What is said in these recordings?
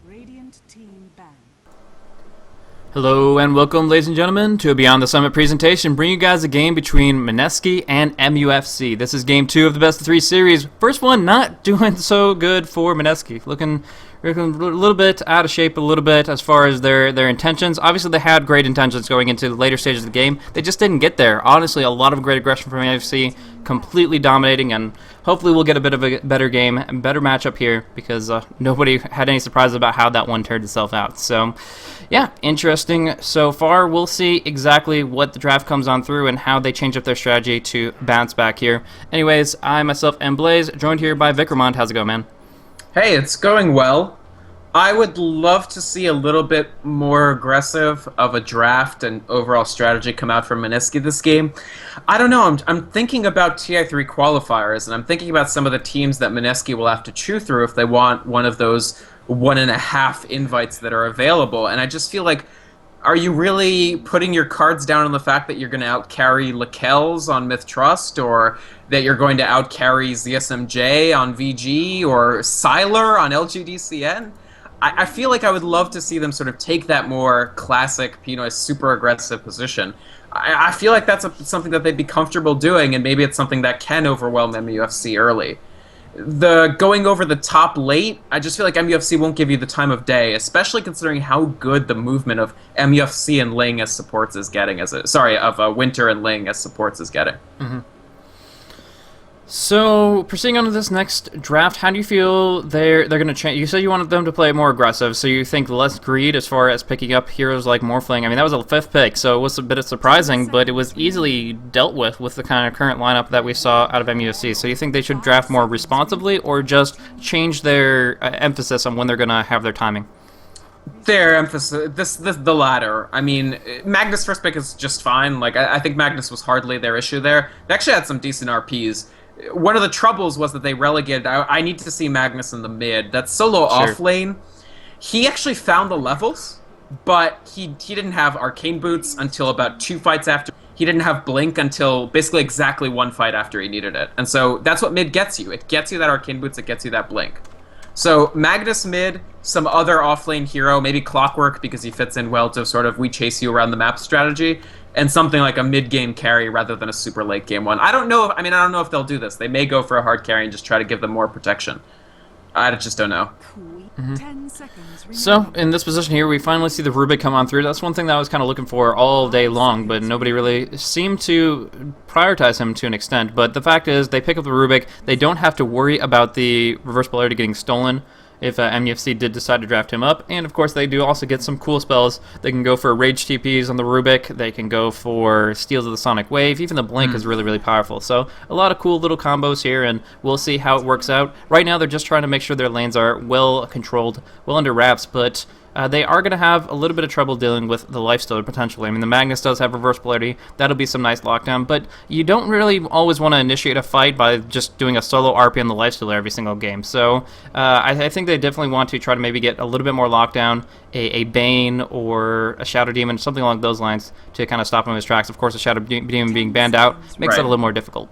Radiant team ban. Hello and welcome, ladies and gentlemen, to a Beyond the Summit presentation, bringing you guys a game between Mineski and MUFC. This is game 2 of the best of 3 series. First one not doing so good for Mineski, looking a little bit out of shape a little bit as far as their intentions. Obviously, they had great intentions going into the later stages of the game. They just didn't get there. Honestly, a lot of great aggression from MUFC, completely dominating, and hopefully we'll get a bit of a better game, a better matchup here, because nobody had any surprises about how that one turned itself out. So, yeah, interesting so far. We'll see exactly what the draft comes on through and how they change up their strategy to bounce back here. Anyways, I myself am Blaze, joined here by Vikramond. How's it going, man? Hey, it's going well. I would love to see a little bit more aggressive of a draft and overall strategy come out from Mineski this game. I don't know, I'm thinking about TI3 qualifiers, and I'm thinking about some of the teams that Mineski will have to chew through if they want one of those 1.5 invites that are available. And I just feel like, are you really putting your cards down on the fact that you're going to outcarry Lakells on Myth Trust, or that you're going to outcarry ZSMJ on VG, or Sylar on LGDCN? I feel like I would love to see them sort of take that more classic Pinoy super aggressive position. I feel like that's something that they'd be comfortable doing, and maybe it's something that can overwhelm MUFC early. The going over the top late, I just feel like MUFC won't give you the time of day, especially considering how good the movement of MUFC and Ling as supports is getting, of Winter and Ling as supports is getting. Mm-hmm. So, proceeding on to this next draft, how do you feel they're going to change? You said you wanted them to play more aggressive, so you think less greed as far as picking up heroes like Morphling. I mean, that was a 5th pick, so it was a bit surprising, but it was easily dealt with the kind of current lineup that we saw out of MUFC. So you think they should draft more responsibly, or just change their emphasis on when they're going to have their timing? Their emphasis, the latter. I mean, Magnus' first pick is just fine. Like, I think Magnus was hardly their issue there. They actually had some decent RPs. One of the troubles was that they relegated. I need to see Magnus in the mid. That solo off lane, he actually found the levels, but he didn't have Arcane Boots until about 2 fights after. He didn't have Blink until basically exactly 1 fight after he needed it. And so that's what mid gets you. It gets you that Arcane Boots, it gets you that Blink. So Magnus mid, some other off-lane hero, maybe Clockwork because he fits in well to sort of we chase you around the map strategy, and something like a mid-game carry rather than a super late-game one. I don't know if they'll do this. They may go for a hard carry and just try to give them more protection. I just don't know. Mm-hmm. So, in this position here, we finally see the Rubik come on through. That's one thing that I was kind of looking for all day long, but nobody really seemed to prioritize him to an extent. But the fact is, they pick up the Rubik. They don't have to worry about the reverse polarity getting stolen if MUFC did decide to draft him up. And of course, they do also get some cool spells. They can go for Rage TPs on the Rubik. They can go for Steals of the Sonic Wave. Even the Blink is really, really powerful. So a lot of cool little combos here, and we'll see how it works out. Right now, they're just trying to make sure their lanes are well controlled, well under wraps, but they are going to have a little bit of trouble dealing with the Lifestealer potentially. I mean, the Magnus does have reverse polarity. That'll be some nice lockdown, but you don't really always want to initiate a fight by just doing a solo RP on the Lifestealer every single game. So I think they definitely want to try to maybe get a little bit more lockdown, a Bane or a Shadow Demon, something along those lines to kind of stop him in his tracks. Of course, a Shadow Demon being banned out makes it a little more difficult.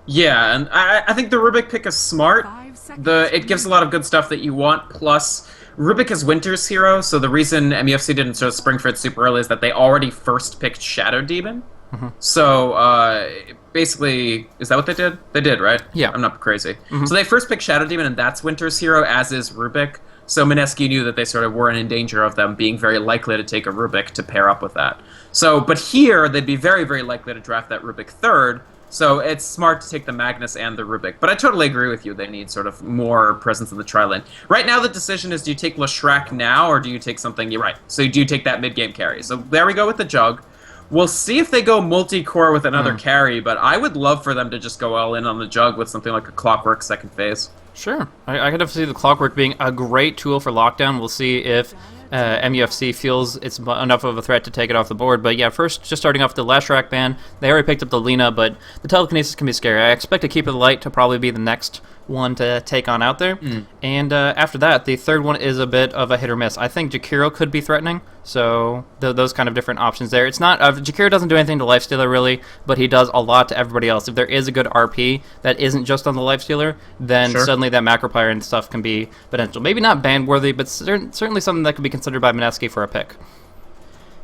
Yeah, and I think the Rubik pick is smart. It gives a lot of good stuff that you want, plus Rubik is Winter's hero, so the reason MUFC didn't sort of spring for it super early is that they already first picked Shadow Demon. Mm-hmm. So, basically, is that what they did? They did, right? Yeah. I'm not crazy. Mm-hmm. So they first picked Shadow Demon, and that's Winter's hero, as is Rubik. So Mineski knew that they sort of weren't in danger of them being very likely to take a Rubik to pair up with that. So, but here, they'd be very, very likely to draft that Rubik third. So it's smart to take the Magnus and the Rubik. But I totally agree with you. They need sort of more presence in the tri-lane. Right now, the decision is, do you take Leshrac now, or do you take something... You're right. So do you take that mid-game carry? So there we go with the Jug. We'll see if they go multi-core with another carry, but I would love for them to just go all in on the Jug with something like a Clockwork second phase. Sure. I could have see the Clockwork being a great tool for lockdown. We'll see if MUFC feels it's enough of a threat to take it off the board. But yeah, first, just starting off the Leshrac ban, they already picked up the Lina, but the Telekinesis can be scary. I expect to keep it light to probably be the next one to take on out there. And after that, the third one is a bit of a hit or miss. I think Jakiro could be threatening, so those kind of different options there. It's not Jakiro doesn't do anything to Lifestealer really, but he does a lot to everybody else. If there is a good RP that isn't just on the Lifestealer, then suddenly that Macroplier and stuff can be potential. Maybe not ban-worthy, but certainly something that could be considered by Mineski for a pick.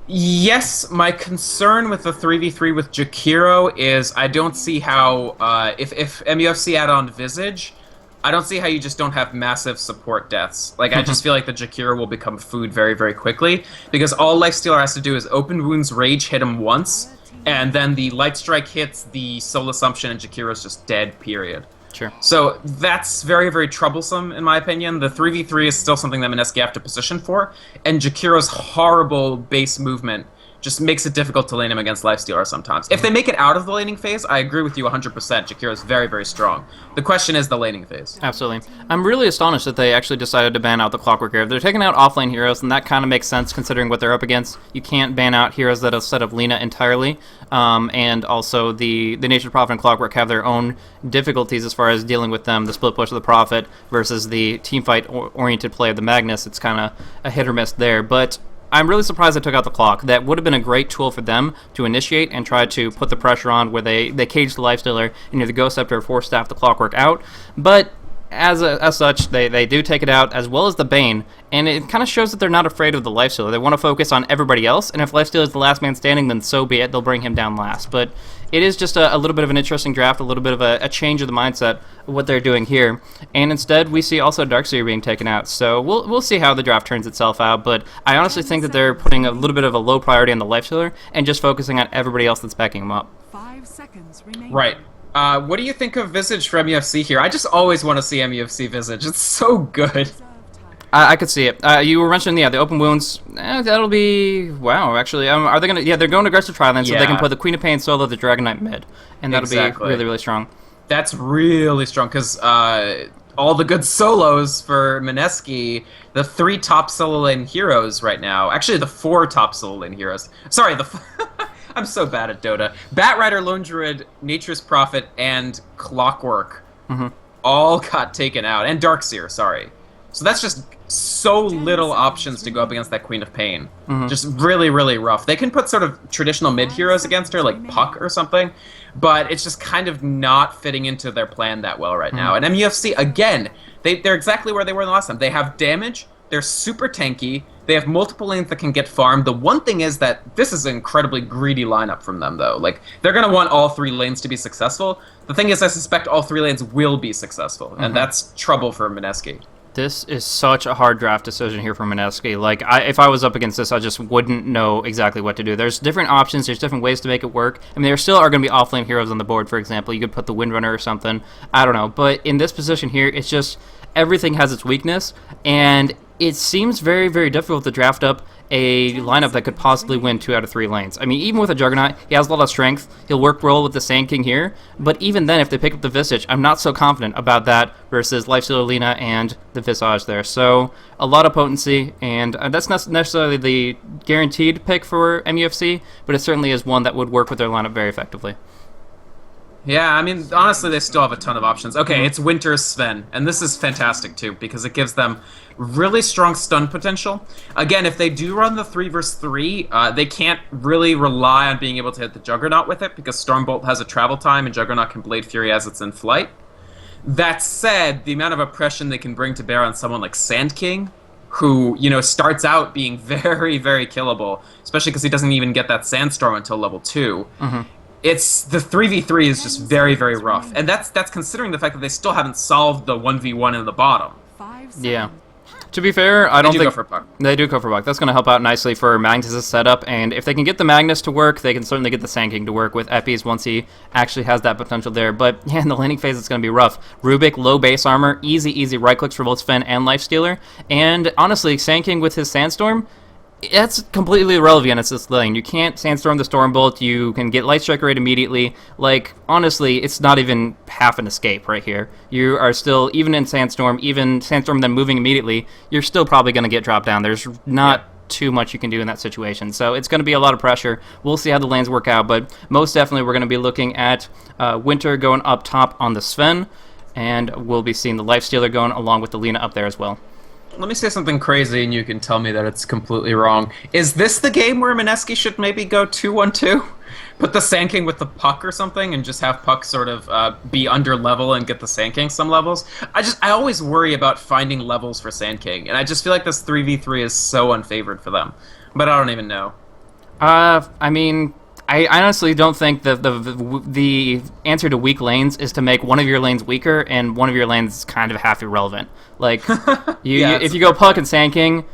Yes, my concern with the 3v3 with Jakiro is I don't see how, if MUFC add on Visage, I don't see how you just don't have massive support deaths. Like, I just feel like the Jakiro will become food very, very quickly, because all Lifestealer has to do is Open Wounds Rage hit him once, and then the Light Strike hits the Soul Assumption, and Jakiro's just dead, period. Sure. So that's very, very troublesome, in my opinion. The 3v3 is still something that Mineski have to position for, and Jakiro's horrible base movement just makes it difficult to lane him against Lifestealer sometimes. If they make it out of the laning phase, I agree with you 100%. Jakiro is very, very strong. The question is the laning phase. Absolutely. I'm really astonished that they actually decided to ban out the Clockwork Air. They're taking out offlane heroes, and that kind of makes sense considering what they're up against. You can't ban out heroes that are set of Lina entirely, and also the Nature's Prophet and Clockwork have their own difficulties as far as dealing with them. The split push of the Prophet versus the teamfight-oriented play of the Magnus. It's kind of a hit or miss there, but I'm really surprised they took out the clock. That would have been a great tool for them to initiate and try to put the pressure on where they cage the Lifestealer and either Ghost Scepter or Force Staff the Clockwork out. But as such, they do take it out, as well as the Bane, and it kind of shows that they're not afraid of the Lifestealer. They want to focus on everybody else, and if Lifestealer is the last man standing, then so be it. They'll bring him down last. But it is just a little bit of an interesting draft, a little bit of a change of the mindset of what they're doing here. And instead, we see also Darkseer being taken out. So we'll see how the draft turns itself out, but I honestly think that they're putting a little bit of a low priority on the Lifestealer and just focusing on everybody else that's backing him up. 5 seconds remaining. Right. What do you think of Visage for MUFC here? I just always want to see MUFC Visage. It's so good. I could see it. You were mentioning, the open wounds. That'll be wow. Actually, are they gonna? Yeah, they're going aggressive Tri-Lane, so they can put the Queen of Pain solo, the Dragon Knight mid, and that'll be really, really strong. That's really strong because all the good solos for Mineski, the 3 top solo lane heroes right now. Actually, the 4 top solo lane heroes. Sorry, I'm so bad at Dota. Batrider, Lone Druid, Nature's Prophet, and Clockwork all got taken out, and Darkseer. Sorry. So that's just so little options to go up against that Queen of Pain. Just really, really rough. They can put sort of traditional mid heroes against her, like Puck or something, but it's just kind of not fitting into their plan that well right now. And MUFC, again, they're exactly where they were the last time. They have damage, they're super tanky, they have multiple lanes that can get farmed. The one thing is that this is an incredibly greedy lineup from them, though. Like, they're going to want all 3 lanes to be successful. The thing is, I suspect all 3 lanes will be successful, and that's trouble for Mineski. This is such a hard draft decision here for Mineski. Like, if I was up against this, I just wouldn't know exactly what to do. There's different options. There's different ways to make it work. I mean, there still are going to be offlane heroes on the board, for example. You could put the Windrunner or something. I don't know. But in this position here, it's just everything has its weakness, and it seems very, very difficult to draft up a lineup that could possibly win 2 out of 3 lanes. I mean, even with a Juggernaut, he has a lot of strength. He'll work well with the Sand King here, but even then, if they pick up the Visage, I'm not so confident about that versus Lifestealer Lina and the Visage there. So, a lot of potency, and that's not necessarily the guaranteed pick for MUFC, but it certainly is one that would work with their lineup very effectively. Yeah, I mean, honestly, they still have a ton of options. Okay, it's Winter's Sven, and this is fantastic, too, because it gives them really strong stun potential. Again, if they do run the 3 versus 3, they can't really rely on being able to hit the Juggernaut with it, because Stormbolt has a travel time, and Juggernaut can Blade Fury as it's in flight. That said, the amount of oppression they can bring to bear on someone like Sand King, who, starts out being very, very killable, especially because he doesn't even get that Sandstorm until level 2. It's the 3v3 is just very, very rough, and that's considering the fact that they still haven't solved the 1v1 in the bottom. Yeah. To be fair, I don't think go for Puck. They do go for Puck. That's going to help out nicely for Magnus' setup, and if they can get the Magnus to work, they can certainly get the Sand King to work with Epis once he actually has that potential there. But yeah, in the laning phase, it's going to be rough. Rubik, low base armor, easy right clicks for both Sven and Lifestealer, and honestly, Sand King with his Sandstorm, that's completely irrelevant. It's this lane. You can't Sandstorm the Stormbolt. You can get Light Strike right immediately. Like, honestly, it's not even half an escape right here. You are still, even in Sandstorm, even Sandstorm then moving immediately, you're still probably going to get dropped down. There's not too much you can do in that situation. So it's going to be a lot of pressure. We'll see how the lanes work out, but most definitely we're going to be looking at Winter going up top on the Sven. and we'll be seeing the Lifestealer going along with the Lina up there as well. Let me say something crazy, and you can tell me that it's completely wrong. Is this the game where Mineski should maybe go 2-1-2? Put the Sand King with the Puck or something, and just have Puck sort of be under level and get the Sand King some levels? I always worry about finding levels for Sand King, and I just feel like this 3v3 is so unfavored for them. But I don't even know. I mean, I honestly don't think the answer to weak lanes is to make one of your lanes weaker and one of your lanes kind of half irrelevant. Like, if you go Puck and Sand King,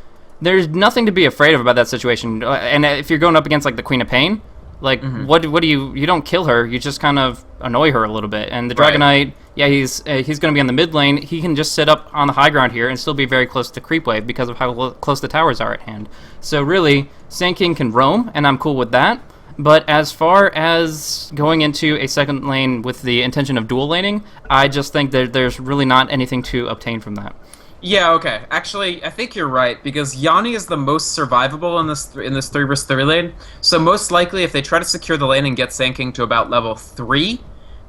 there's nothing to be afraid of about that situation. And if you're going up against like the Queen of Pain, like what do you don't kill her, you just kind of annoy her a little bit. And the Dragonite, yeah, he's going to be on the mid lane. He can just sit up on the high ground here and still be very close to creep wave because of how close the towers are at hand. So really, Sand King can roam, and I'm cool with that. But as far as going into a second lane with the intention of dual laning, I just think that there's really not anything to obtain from that. Yeah, okay. Actually, I think you're right, because Yanni is the most survivable in this 3 vs 3 lane. So most likely, if they try to secure the lane and get Sand King to about level 3,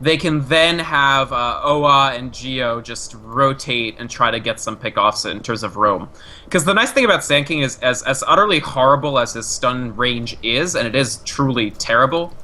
they can then have Oa and Geo just rotate and try to get some pickoffs in terms of roam. Because the nice thing about Sand King is, as utterly horrible as his stun range is, and it is truly terrible,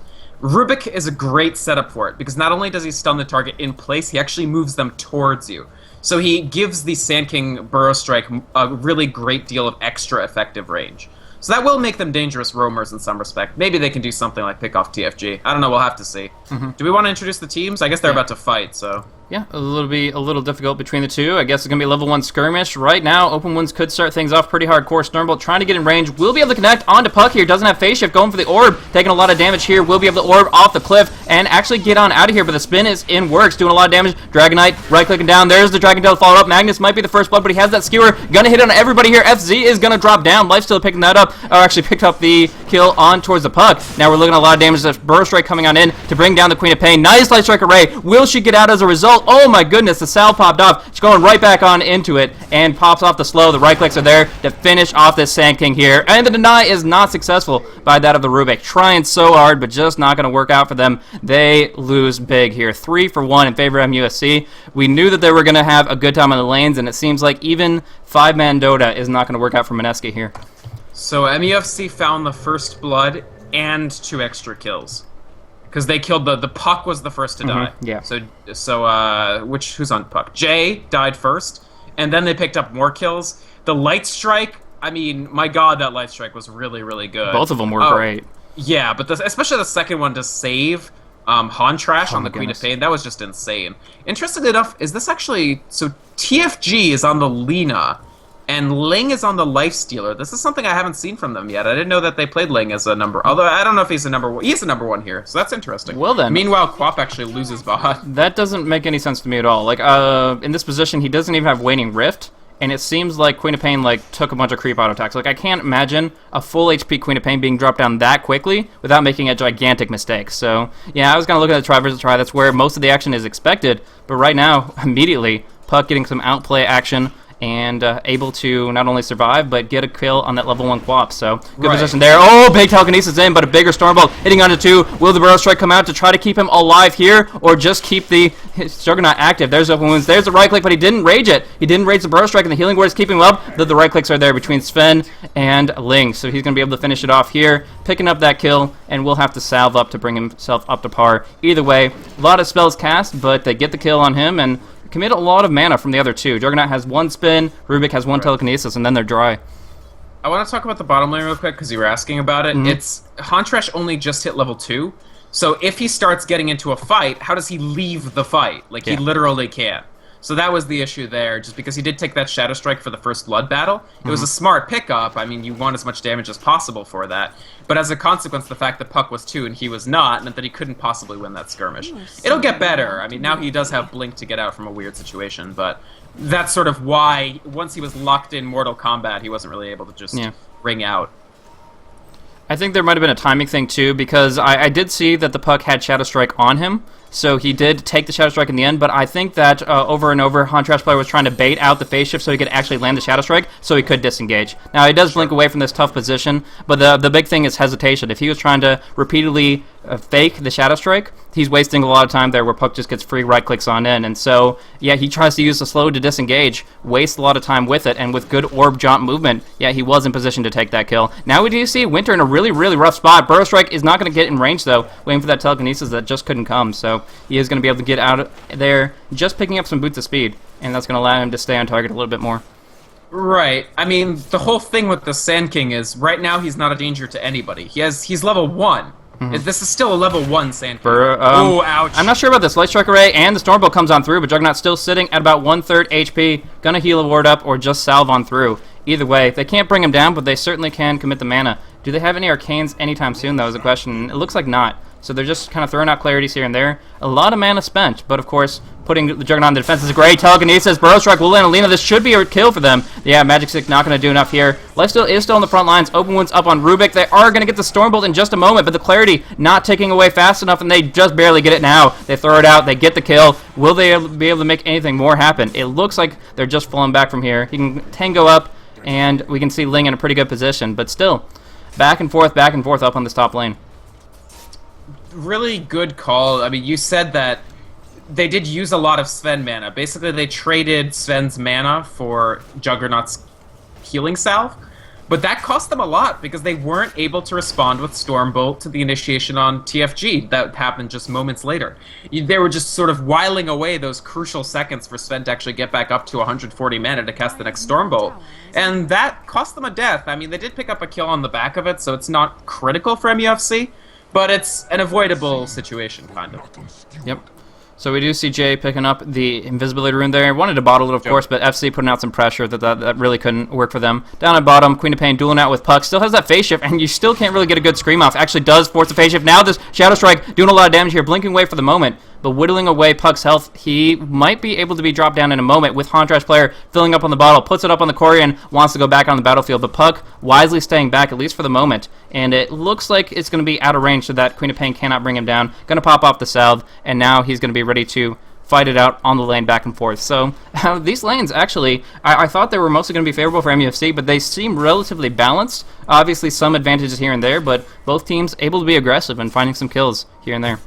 Rubik is a great setup for it, because not only does he stun the target in place, he actually moves them towards you. So he gives the Sand King Burrow Strike a really great deal of extra effective range. So that will make them dangerous roamers in some respect. Maybe they can do something like pick off TFG. I don't know, we'll have to see. Do we want to introduce the teams? I guess they're about to fight, so... Yeah, it'll be a little difficult between the two. I guess it's going to be a level 1 skirmish. Right now, Open Wounds could start things off pretty hardcore. Stormbolt trying to get in range. Will be able to connect onto Puck here. Doesn't have phase shift. Going for the orb. Taking a lot of damage here. Will be able to orb off the cliff and actually get on out of here. But the spin is in works. Doing a lot of damage. Dragonite right-clicking down. There's the Dragon Tail followed up. Magnus might be the first blood, but he has that skewer. Gonna hit on everybody here. FZ is gonna drop down. Lifesteal picking that up. Or actually picked up the kill on towards the Puck. Now we're looking at a lot of damage. There's Burrow Strike coming on in to bring down the Queen of Pain. Nice Light Strike array. Will she get out as a result? Oh my goodness. The salve popped off. She's going right back on into it and pops off the slow. The right clicks are there to finish off this Sand King here. And the deny is not successful by that of the Rubik. Trying so hard, but just not going to work out for them. They lose big here. 3 for 1 in favor of MUFC. We knew that they were going to have a good time on the lanes, and it seems like even 5-man Dota is not going to work out for Mineski here. So MUFC found the first blood and 2 extra kills. Because they killed the Puck was the first to die. Yeah. So who's on Puck? Jay died first, and then they picked up more kills. The Light Strike, I mean, my God, that Light Strike was really, really good. Both of them were great. Yeah, but especially the second one to save Han Trash on the Queen of Pain, that was just insane. Interestingly enough, is this actually... So TFG is on the Lina, and Ling is on the Lifestealer. This is something I haven't seen from them yet. I didn't know that they played Ling as a number... Although, I don't know if he's a number 1. He's a number 1 here, so that's interesting. Well then. Meanwhile, Quap actually loses bot. That doesn't make any sense to me at all. Like, in this position, he doesn't even have Waning Rift, and it seems like Queen of Pain, like, took a bunch of creep auto attacks. Like, I can't imagine a full HP Queen of Pain being dropped down that quickly without making a gigantic mistake. So, yeah, I was going to look at the try versus try. That's where most of the action is expected. But right now, immediately, Puck getting some outplay action and able to not only survive, but get a kill on that level 1 Quap. So, good position there. Oh, big telekinesis in, but a bigger Stormbolt hitting onto 2. Will the Burrow Strike come out to try to keep him alive here, or just keep the Juggernaut active? There's Open Wounds. There's the right click, but he didn't rage it. He didn't rage the Burrow Strike, and the Healing Word is keeping him up. The right clicks are there between Sven and Ling, so he's going to be able to finish it off here, picking up that kill, and will have to salve up to bring himself up to par. Either way, a lot of spells cast, but they get the kill on him, and commit a lot of mana from the other two. Juggernaut has 1 spin, Rubik has 1 telekinesis, and then they're dry. I want to talk about the bottom lane real quick, because you were asking about it. It's Hantrash only just hit level 2, so if he starts getting into a fight, how does he leave the fight? Like, he literally can't. So that was the issue there, just because he did take that Shadow Strike for the first blood battle. It was a smart pickup. I mean, you want as much damage as possible for that. But as a consequence, the fact that Puck was 2 and he was not meant that he couldn't possibly win that skirmish. It'll get better. I mean, now he does have Blink to get out from a weird situation, but that's sort of why, once he was locked in Mortal Kombat, he wasn't really able to just ring out. I think there might have been a timing thing, too, because I did see that the Puck had Shadow Strike on him, so he did take the Shadow Strike in the end, but I think that over and over, Hantrash player was trying to bait out the phase shift so he could actually land the Shadow Strike, so he could disengage. Now, he does blink away from this tough position, but the big thing is hesitation. If he was trying to repeatedly fake the Shadow Strike, he's wasting a lot of time there where Puck just gets free right-clicks on in. And so, yeah, he tries to use the slow to disengage, wastes a lot of time with it, and with good orb jump movement, yeah, he was in position to take that kill. Now we do see Winter in a really, really rough spot. Burrow Strike is not going to get in range, though, waiting for that telekinesis that just couldn't come. So he is going to be able to get out there, just picking up some boots of speed, and that's going to allow him to stay on target a little bit more. Right. I mean, the whole thing with the Sand King is, right now he's not a danger to anybody. He's level 1. This is still a level 1 Sand King. Oh, ouch. I'm not sure about this. Light Strike Array and the Stormbolt comes on through, but Juggernaut's still sitting at about 1/3 HP. Gonna heal a ward up or just salve on through. Either way, they can't bring him down, but they certainly can commit the mana. Do they have any Arcanes anytime soon, though, is the question. It looks like not. So they're just kind of throwing out clarities here and there. A lot of mana spent, but of course, putting the Juggernaut on the defense is great. Telekinesis, Burrow Strike will land Alina. This should be a kill for them. Yeah, Magic Stick not going to do enough here. Lifesteal is still in the front lines. Open wounds up on Rubik. They are going to get the Stormbolt in just a moment, but the clarity not taking away fast enough, and they just barely get it now. They throw it out. They get the kill. Will they be able to make anything more happen? It looks like they're just falling back from here. He can tango up, and we can see Ling in a pretty good position, but still, back and forth up on this top lane. Really good call. I mean, you said that they did use a lot of Sven mana. Basically, they traded Sven's mana for Juggernaut's healing salve, but that cost them a lot because they weren't able to respond with Stormbolt to the initiation on TFG. That happened just moments later. They were just sort of whiling away those crucial seconds for Sven to actually get back up to 140 mana to cast the next Stormbolt, and that cost them a death. I mean, they did pick up a kill on the back of it, so it's not critical for MUFC, but it's an avoidable situation, kind of. Yep. So we do see Jay picking up the invisibility rune there. Wanted to bottle it, of course, but FC putting out some pressure that really couldn't work for them. Down at bottom, Queen of Pain dueling out with Puck. Still has that phase shift, and you still can't really get a good scream off. Actually does force the phase shift. Now this Shadow Strike doing a lot of damage here, blinking away for the moment, but whittling away Puck's health. He might be able to be dropped down in a moment with Hontrash player filling up on the bottle, puts it up on the Corian, wants to go back on the battlefield, but Puck wisely staying back, at least for the moment, and it looks like it's going to be out of range so that Queen of Pain cannot bring him down. Going to pop off the salve, and now he's going to be ready to fight it out on the lane back and forth. So these lanes, actually, I thought they were mostly going to be favorable for MUFC, but they seem relatively balanced. Obviously, some advantages here and there, but both teams able to be aggressive and finding some kills here and there.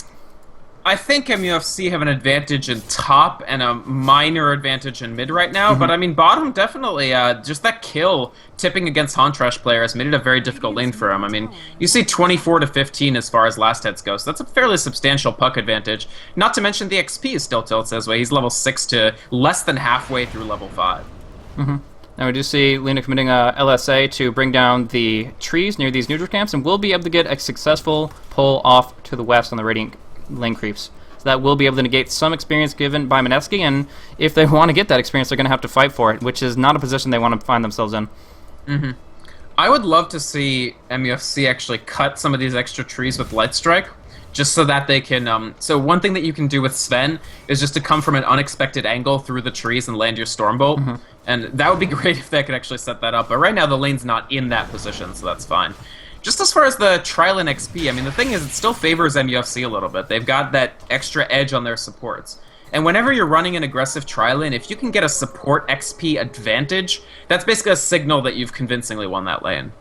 I think MUFC have an advantage in top and a minor advantage in mid right now, but I mean bottom definitely, just that kill tipping against Hontrash player has made it a very difficult lane for him. I mean, you see 24-15 as far as last hits go, so that's a fairly substantial Puck advantage. Not to mention the XP is still tilts his way. He's level 6 to less than halfway through level 5. Now we do see Lena committing a LSA to bring down the trees near these neutral camps, and we'll be able to get a successful pull off to the west on the Radiant lane creeps. So that will be able to negate some experience given by Mineski, and if they want to get that experience, they're going to have to fight for it, which is not a position they want to find themselves in. I would love to see MUFC actually cut some of these extra trees with Light Strike, just so that they can, so one thing that you can do with Sven is just to come from an unexpected angle through the trees and land your Stormbolt, and that would be great if they could actually set that up, but right now the lane's not in that position, so that's fine. Just as far as the Trilane XP, I mean, the thing is, it still favors MUFC a little bit. They've got that extra edge on their supports. And whenever you're running an aggressive Trilane, if you can get a support XP advantage, that's basically a signal that you've convincingly won that lane.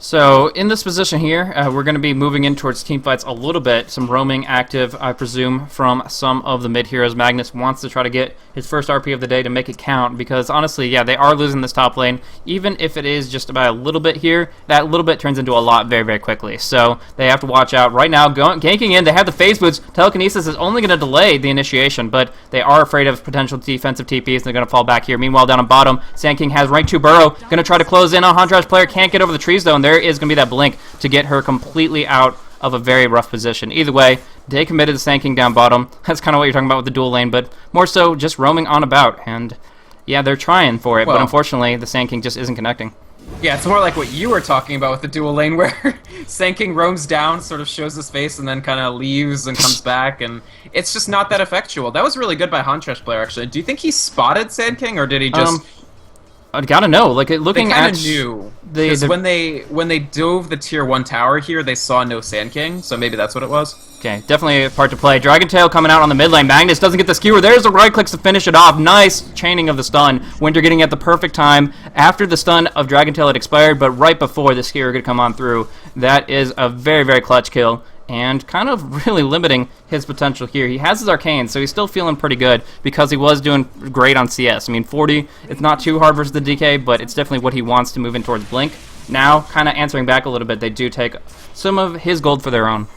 So in this position here, we're going to be moving in towards team fights a little bit. Some roaming active, I presume, from some of the mid-heroes. Magnus wants to try to get his first RP of the day to make it count, because honestly, yeah, they are losing this top lane. Even if it is just about a little bit here, that little bit turns into a lot very, very quickly. So they have to watch out. Right now, ganking in, they have the phase boots. Telekinesis is only going to delay the initiation, but they are afraid of potential defensive TPs, and they're going to fall back here. Meanwhile, down on bottom, Sand King has rank 2 Burrow. Going to try to close in on Hontrash player. Can't get over the trees, though, and there is going to be that blink to get her completely out of a very rough position. Either way, they committed to Sand King down bottom. That's kind of what you're talking about with the dual lane, but more so just roaming on about. And yeah, they're trying for it, but unfortunately, the Sand King just isn't connecting. Yeah, it's more like what you were talking about with the dual lane, where Sand King roams down, sort of shows his face, and then kind of leaves and comes back, and it's just not that effectual. That was really good by Hontrash player, actually. Do you think he spotted Sand King, or did he just... I gotta know. Like, looking at... They knew. Because when they dove the tier 1 tower here, they saw no Sand King, so maybe that's what it was. Okay, definitely a part to play. Dragon Tail coming out on the mid lane. Magnus doesn't get the skewer. There's the right clicks to finish it off. Nice chaining of the stun. Winter getting at the perfect time after the stun of Dragon Tail had expired, but right before the skewer could come on through. That is a very, very clutch kill. and kind of really limiting his potential here. He has his Arcane, so he's still feeling pretty good because he was doing great on CS. I mean, 40, it's not too hard versus the DK, but it's definitely what he wants to move in towards Blink. Now, kind of answering back a little bit, they do take some of his gold for their own.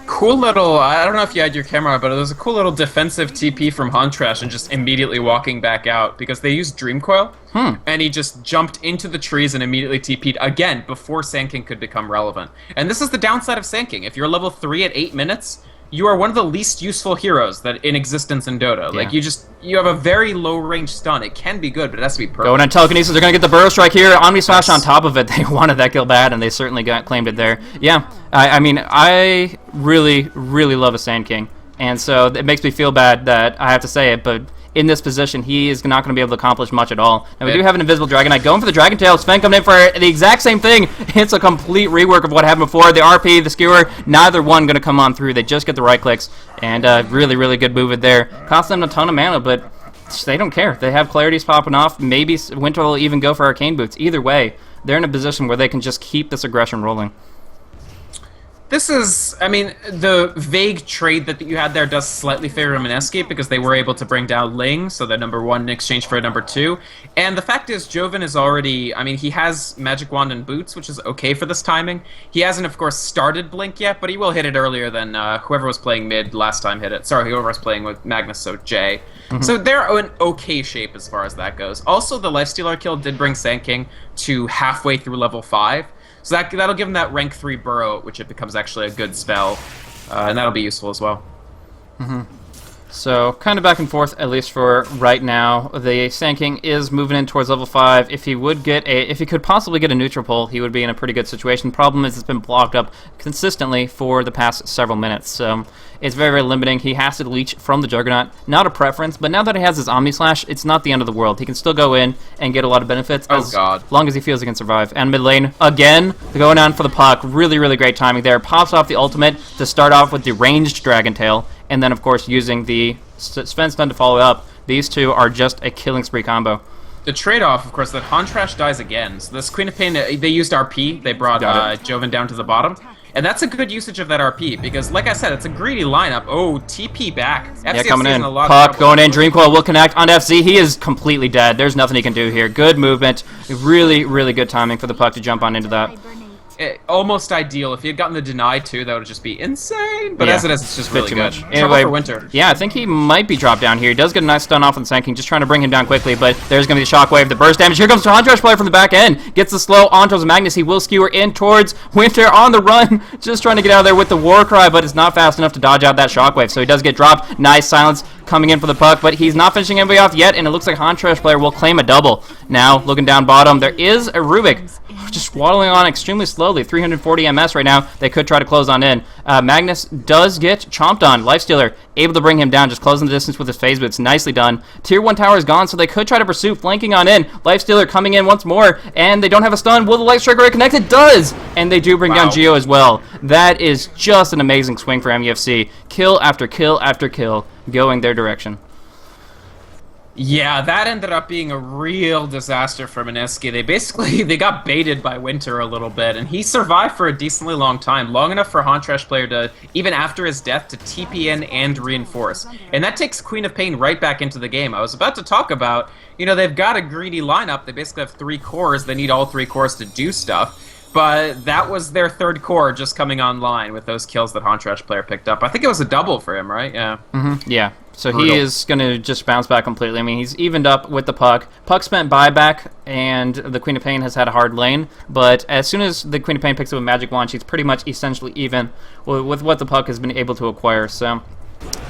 Cool little, I don't know if you had your camera on, but it was a cool little defensive TP from Huntrash and just immediately walking back out because they used Dream Coil, and he just jumped into the trees and immediately TP'd again before Sand King could become relevant. And this is the downside of Sand King. If you're level 3 at 8 minutes, you are one of the least useful heroes that in existence in Dota. Yeah. Like, you have a very low-range stun. It can be good, but it has to be perfect. Going on Telekinesis, they're going to get the Burrow Strike here. Omni Slash on top of it. They wanted that kill bad, and they certainly claimed it there. Yeah, I mean, I really, really love a Sand King. And so it makes me feel bad that I have to say it, but in this position, he is not going to be able to accomplish much at all. And we do have an Invisible Dragon Knight going for the Dragon Tail. Sven coming in for the exact same thing. It's a complete rework of what happened before. The RP, the Skewer, neither one going to come on through. They just get the right clicks. And really, really good movement there. Cost them a ton of mana, but they don't care. They have Clarities popping off. Maybe Winter will even go for Arcane Boots. Either way, they're in a position where they can just keep this aggression rolling. This is, I mean, the vague trade that you had there does slightly favor Mineski because they were able to bring down Ling, so they're #1 in exchange for a #2. And the fact is, Joven is already, I mean, he has Magic Wand and Boots, which is okay for this timing. He hasn't, of course, started Blink yet, but he will hit it earlier than whoever was playing mid last time hit it. Sorry, whoever was playing with Magnus, so Jay. So they're in okay shape as far as that goes. Also, the Lifestealer kill did bring Sand King to halfway through level 5. So that'll give him that rank 3 Burrow, which it becomes actually a good spell, and that'll be useful as well. So, kind of back and forth, at least for right now. The Sand King is moving in towards level 5. If he could possibly get a neutral pull, he would be in a pretty good situation. Problem is, it's been blocked up consistently for the past several minutes. So, it's very, very limiting. He has to leech from the Juggernaut. Not a preference, but now that he has his Omni Slash, it's not the end of the world. He can still go in and get a lot of benefits as long as he feels he can survive. And mid lane, again, going on for the puck. Really, really great timing there. Pops off the ultimate to start off with the ranged Dragon Tail. And then, of course, using the Sven Stun to follow up. These two are just a killing spree combo. The trade-off, of course, that Huntrash dies again. So this Queen of Pain, they used RP. They brought Joven down to the bottom. And that's a good usage of that RP, because, like I said, it's a greedy lineup. Oh, TP back. FCFC coming in. Puck going in. Dream Coil will connect on FC. He is completely dead. There's nothing he can do here. Good movement. Really, really good timing for the Puck to jump on into that. Almost ideal. If he had gotten the denied too, that would just be insane. But as it is, it's just really good. Anyway, for Winter. Yeah, I think he might be dropped down here. He does get a nice stun off on Sand King, just trying to bring him down quickly. But there's going to be the Shockwave, the burst damage. Here comes the Huntrash player from the back end. Gets the slow on towards Magnus. He will skewer in towards Winter on the run. Just trying to get out of there with the War Cry, but it's not fast enough to dodge out that Shockwave. So he does get dropped. Nice silence coming in for the Puck, but he's not finishing anybody off yet, and it looks like Huntrash player will claim a double. Now, looking down bottom, there is a Rubik just waddling on extremely slowly. 340 MS right now. They could try to close on in. Magnus does get chomped on. Lifestealer able to bring him down, just closing the distance with his phase boots. Nicely done. Tier 1 tower is gone, so they could try to pursue, flanking on in. Lifestealer coming in once more, and they don't have a stun. Will the Light Strike Array connect? It does! And they do bring down Geo as well. That is just an amazing swing for MUFC. Kill after kill after kill going their direction. Yeah, that ended up being a real disaster for Mineski. They got baited by Winter a little bit, and he survived for a decently long time, long enough for Huntrash player to, even after his death, to TP in and reinforce. And that takes Queen of Pain right back into the game. I was about to talk about, you know, they've got a greedy lineup. They basically have 3 cores. They need all 3 cores to do stuff. But that was their 3rd core just coming online with those kills that Huntrash player picked up. I think it was a double for him, right? Yeah. Yeah. So he is going to just bounce back completely. I mean, he's evened up with the Puck. Puck spent buyback, and the Queen of Pain has had a hard lane. But as soon as the Queen of Pain picks up a Magic Wand, she's pretty much essentially even with what the Puck has been able to acquire. So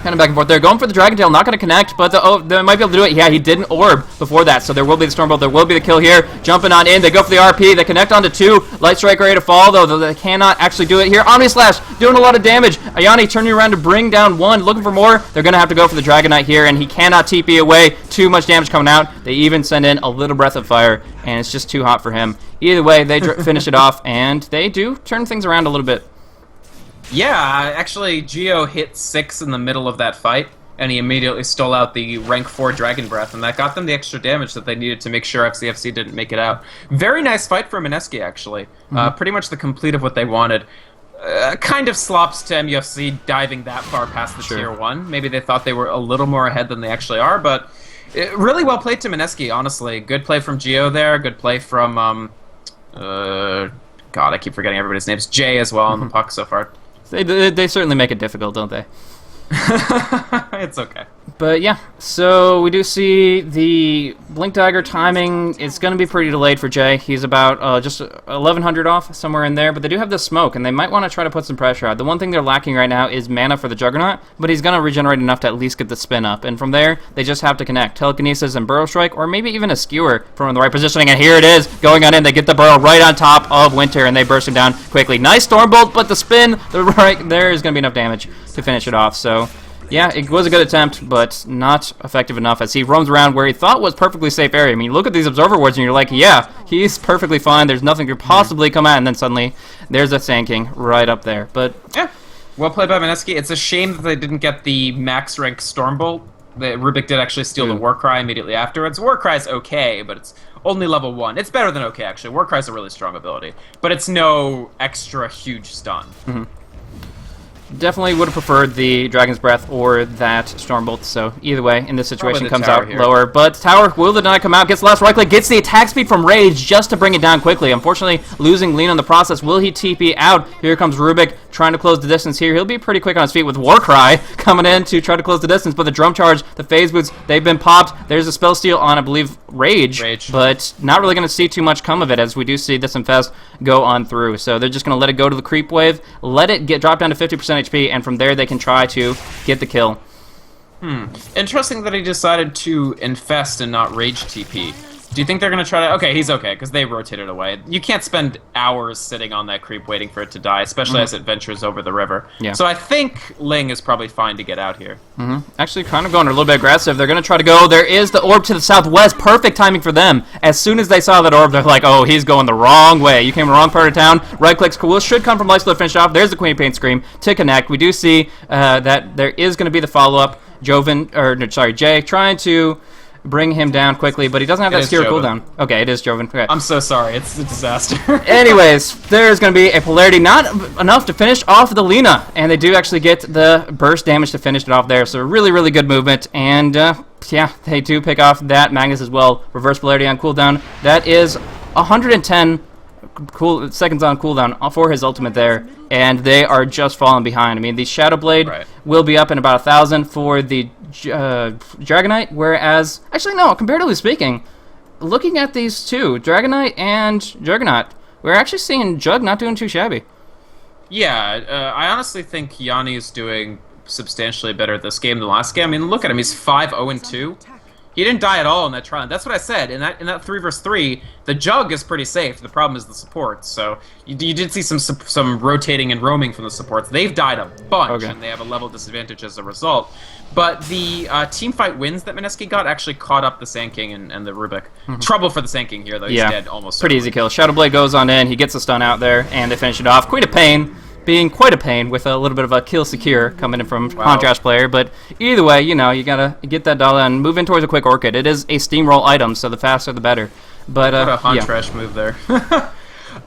kind of back and forth there. Going for the Dragon Tail, not going to connect, but they might be able to do it. Yeah, he did an orb before that, so there will be the Stormbolt. There will be the kill here. Jumping on in. They go for the RP. They connect onto 2. Light Strike ready to fall, though they cannot actually do it here. Omni Slash doing a lot of damage. Ayani turning around to bring down 1. Looking for more. They're going to have to go for the Dragon Knight here, and he cannot TP away. Too much damage coming out. They even send in a little Breath of Fire, and it's just too hot for him. Either way, they finish it off, and they do turn things around a little bit. Yeah, actually, Geo hit 6 in the middle of that fight, and he immediately stole out the rank 4 Dragon Breath, and that got them the extra damage that they needed to make sure FCFC didn't make it out. Very nice fight for Mineski, actually. Pretty much the complete of what they wanted. kind of slops to MUFC diving that far past the tier 1. Maybe they thought they were a little more ahead than they actually are, but really well played to Mineski, honestly. Good play from Gio there, good play from, God, I keep forgetting everybody's names. Jay as well on the puck so far. They certainly make it difficult, don't they? It's okay. But yeah, so we do see the Blink Dagger timing. It's going to be pretty delayed for Jay. He's about just 1,100 off, somewhere in there. But they do have the smoke, and they might want to try to put some pressure out. The one thing they're lacking right now is mana for the Juggernaut, but he's going to regenerate enough to at least get the spin up. And from there, they just have to connect. Telekinesis and Burrow Strike, or maybe even a Skewer from the right positioning. And here it is, going on in. They get the Burrow right on top of Winter, and they burst him down quickly. Nice Stormbolt, but the spin, right there is going to be enough damage to finish it off. So yeah, it was a good attempt, but not effective enough as he roams around where he thought was perfectly safe area. I mean, you look at these Observer Wards and you're like, yeah, he's perfectly fine. There's nothing could possibly come out, and then suddenly there's a Sand King right up there. But yeah, well played by Mineski. It's a shame that they didn't get the max rank Stormbolt. Rubik did actually steal the Warcry immediately afterwards. Warcry's okay, but it's only level 1. It's better than okay, actually. Warcry's a really strong ability, but it's no extra huge stun. Definitely would have preferred the Dragon's Breath or that Stormbolt, so either way, in this situation, comes out here. lower. But Tower, will the deny come out, gets the last right click, gets the attack speed from Rage just to bring it down quickly. Unfortunately, losing Lean on the process. Will he TP out? Here comes Rubik trying to close the distance here. He'll be pretty quick on his feet with Warcry coming in to try to close the distance, but the Drum Charge, the Phase Boots, they've been popped. There's a Spell Steal on, I believe, Rage, but not really going to see too much come of it as we do see this Infest go on through. So they're just going to let it go to the Creep Wave, let it drop down to 50% HP, and from there they can try to get the kill. Interesting that he decided to Infest and not Rage TP. Do you think they're going to try to... Okay, he's okay, because they rotated away. You can't spend hours sitting on that creep waiting for it to die, especially as it ventures over the river. Yeah. So I think Ling is probably fine to get out here. Actually, kind of going a little bit aggressive. They're going to try to go. There is the orb to the southwest. Perfect timing for them. As soon as they saw that orb, they're like, oh, he's going the wrong way. You came the wrong part of town. Right clicks cool. Should come from Lifesteal to finish off. There's the Queen of Pain Scream to connect. We do see that there is going to be the follow-up. Jay trying to bring him down quickly, but he doesn't have that Skewer cooldown. Okay, it is Joven. Okay. I'm so sorry. It's a disaster. Anyways, there's going to be a Polarity. Not enough to finish off the Lina, and they do actually get the burst damage to finish it off there. So really, really good movement, and yeah, they do pick off that Magnus as well. Reverse Polarity on cooldown. That is 110 seconds on cooldown for his ultimate there, and they are just falling behind. I mean, the Shadow Blade will be up in about 1,000 for the Dragonite, whereas, actually no, comparatively speaking, looking at these two, Dragonite and Juggernaut, we're actually seeing Jug not doing too shabby. Yeah, I honestly think Yanni is doing substantially better at this game than the last game. I mean, look at him, he's 5-0-2. He didn't die at all in that trial. That's what I said. In that 3 vs 3, the Jug is pretty safe. The problem is the supports. So you did see some rotating and roaming from the supports. They've died a bunch, and they have a level disadvantage as a result. But the team fight wins that Mineski got actually caught up the Sand King and the Rubik. Trouble for the Sand King here, though. He's dead almost. Pretty easy kill. Shadow Blade goes on in. He gets a stun out there, and they finish it off. Queen of Pain being quite a pain with a little bit of a kill secure coming in from Contrast player, but either way, you know, you gotta get that dollar and move in towards a quick Orchid. It is a steamroll item, so the faster the better. But what a Contrast move there.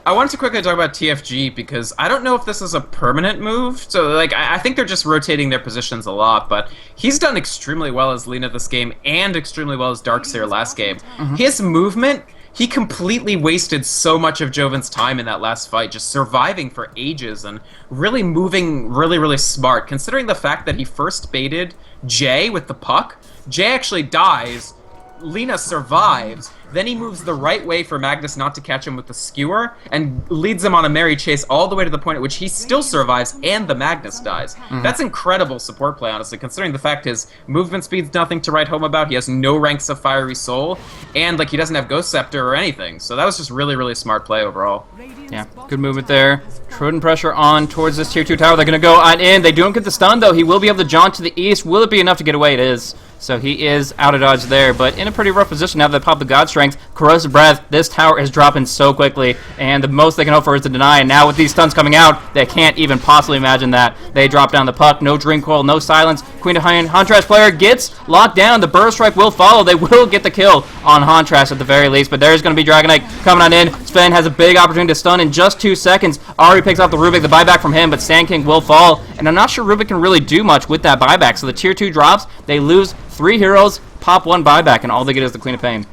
I wanted to quickly talk about TFG because I don't know if this is a permanent move. So, like, I think they're just rotating their positions a lot, but he's done extremely well as Lina this game and extremely well as Darkseer last game. His movement, he completely wasted so much of Joven's time in that last fight, just surviving for ages and really moving really, really smart. Considering the fact that he first baited Jay with the puck, Jay actually dies, Lina survives, then he moves the right way for Magnus not to catch him with the Skewer, and leads him on a merry chase all the way to the point at which he still survives and the Magnus dies. That's incredible support play, honestly, considering the fact his movement speed's nothing to write home about, he has no ranks of Fiery Soul, and like he doesn't have Ghost Scepter or anything. So that was just really, really smart play overall. Yeah, good movement there. Putting pressure on towards this tier 2 tower. They're going to go on in. They don't get the stun, though. He will be able to jaunt to the east. Will it be enough to get away? It is. So he is out of dodge there, but in a pretty rough position now that they pop the God Strength. Corrosive Breath, this tower is dropping so quickly, and the most they can hope for is to deny, and now with these stuns coming out, they can't even possibly imagine that. They drop down the puck, no Dream Coil, no silence. Queen of Hontrash player gets locked down. The Burrow Strike will follow. They will get the kill on Hontrash at the very least, but there's going to be Dragonite coming on in. Sven has a big opportunity to stun in just 2 seconds. Ari picks off the Rubik, the buyback from him, but Sand King will fall, and I'm not sure Rubik can really do much with that buyback. So the tier 2 drops, they lose 3 heroes, pop 1 buyback, and all they get is the Queen of Pain.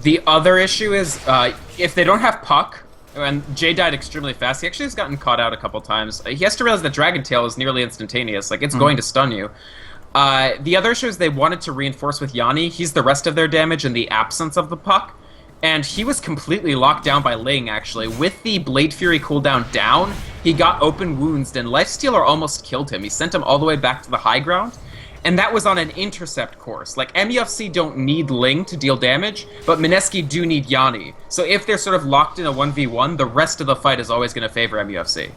The other issue is if they don't have Puck, and Jay died extremely fast, he actually has gotten caught out a couple times. He has to realize that Dragon Tail is nearly instantaneous, like it's going to stun you. The other issue is they wanted to reinforce with Yanni. He's the rest of their damage in the absence of the Puck. And he was completely locked down by Ling, actually. With the Blade Fury cooldown down, he got open wounds, and Lifestealer almost killed him. He sent him all the way back to the high ground, and that was on an intercept course. Like, MUFC don't need Ling to deal damage, but Mineski do need Yanni. So if they're sort of locked in a 1v1, the rest of the fight is always going to favor MUFC.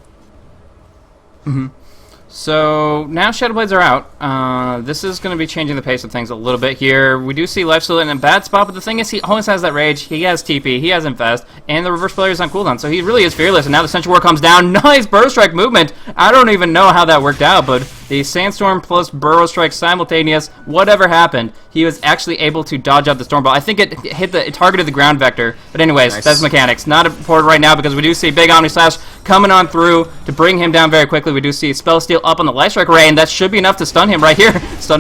So now Shadow Blades are out. This is going to be changing the pace of things a little bit here. We do see Lifestealer in a bad spot, but the thing is he always has that Rage, he has TP, he has Infest, and the reverse player is on cooldown, so he really is fearless, and now the Sentry War comes down. Nice Burrow Strike movement! I don't even know how that worked out, but the Sandstorm plus Burrow Strike simultaneous, whatever happened, he was actually able to dodge out the Storm Ball. I think it targeted the ground vector, but anyways, nice. That's mechanics. Not important right now because we do see big Omni Slash coming on through to bring him down very quickly. We do see Spell Steal up on the Life Strike Ray, and that should be enough to stun him right here.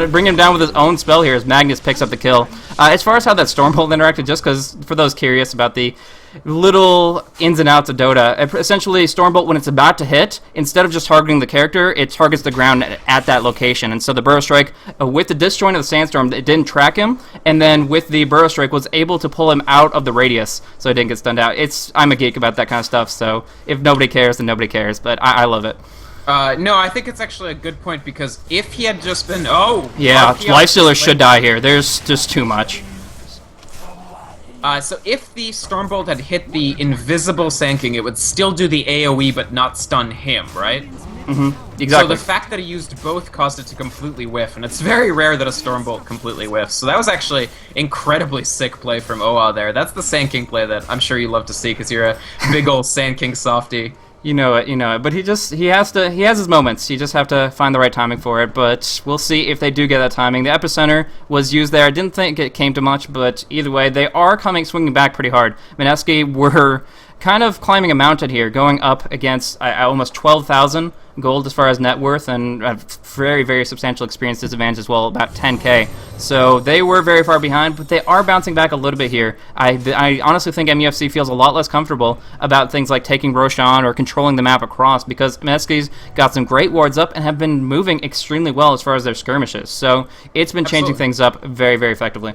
Bring him down with his own spell here as Magnus picks up the kill. As far as how that Stormbolt interacted, just because for those curious about the little ins and outs of Dota, essentially Stormbolt, when it's about to hit, instead of just targeting the character, it targets the ground at that location. And so the Burrow Strike, with the disjoint of the Sandstorm, it didn't track him, and then with the Burrow Strike was able to pull him out of the radius, so he didn't get stunned out. I'm a geek about that kind of stuff, so if nobody cares, then nobody cares, but I love it. No, I think it's actually a good point, because if he had just been... Yeah, Lifestealer should die here. There's just too much. So if the Stormbolt had hit the invisible Sand King, it would still do the AoE but not stun him, right? Exactly. So the fact that he used both caused it to completely whiff, and it's very rare that a Stormbolt completely whiffs. So that was actually incredibly sick play from Oa there. That's the Sand King play that I'm sure you love to see because you're a big old Sand King softie. You know it. But he has his moments. You just have to find the right timing for it. But we'll see if they do get that timing. The Epicenter was used there. I didn't think it came to much, but either way, they are swinging back pretty hard. Mineski were kind of climbing a mountain here, going up against almost 12,000 gold as far as net worth, and a very, very substantial experience disadvantage as well, about 10k. So they were very far behind, but they are bouncing back a little bit here. I honestly think MUFC feels a lot less comfortable about things like taking Roshan or controlling the map across, because Mineski's got some great wards up and have been moving extremely well as far as their skirmishes. So it's been changing things up very, very effectively.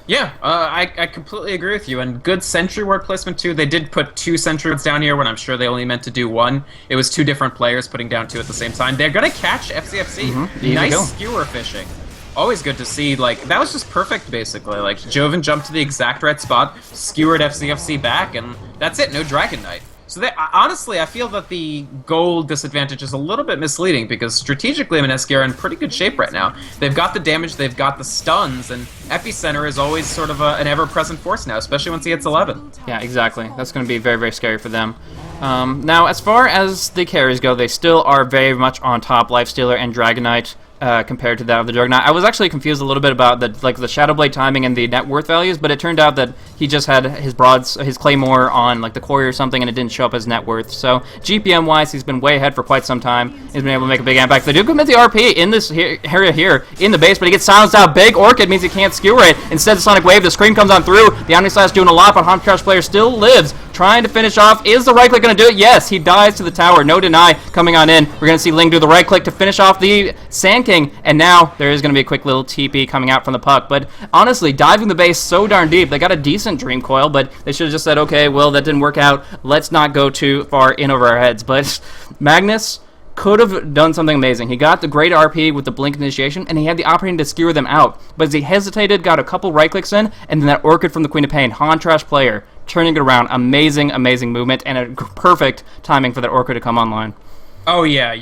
Yeah, I completely agree with you, and good Sentry Ward placement too. They did put 2 Sentry Wards down here when I'm sure they only meant to do 1. It was 2 different players putting down 2 at the same time. They're gonna catch FCFC. Nice skewer fishing. Always good to see. Like, that was just perfect, basically. Like, Joven jumped to the exact right spot, skewered FCFC back, and that's it, no Dragon Knight. So honestly, I feel that the gold disadvantage is a little bit misleading because strategically Mineski are in pretty good shape right now. They've got the damage, they've got the stuns, and Epicenter is always sort of an ever-present force now, especially once he hits 11. Yeah, exactly. That's going to be very, very scary for them. Now, as far as the carries go, they still are very much on top, Lifestealer and Dragonite. Compared to that of the Juggernaut. I was actually confused a little bit about the Shadow Blade timing and the net worth values, but it turned out that he just had his Claymore on like the Quarry or something, and it didn't show up as net worth. So GPM wise, he's been way ahead for quite some time. He's been able to make a big impact. They do commit the RP in this area here in the base, but he gets silenced out. Big Orchid means he can't skewer it. Instead, the Sonic Wave, the Scream comes on through. The Omni Slash doing a lot, but Hontrash player still lives. Trying to finish off. Is the right click going to do it? Yes, he dies to the tower. No deny coming on in. We're going to see Ling do the right click to finish off the Sand King, and now there is going to be a quick little TP coming out from the puck. But honestly, diving the base so darn deep, they got a decent Dream Coil, but they should have just said, okay, well, that didn't work out. Let's not go too far in over our heads. But Magnus could have done something amazing. He got the great RP with the Blink Initiation, and he had the opportunity to skewer them out. But as he hesitated, got a couple right clicks in, and then that Orchid from the Queen of Pain, Hontrash player, turning it around. Amazing, amazing movement, and a perfect timing for that Orchid to come online. Oh yeah,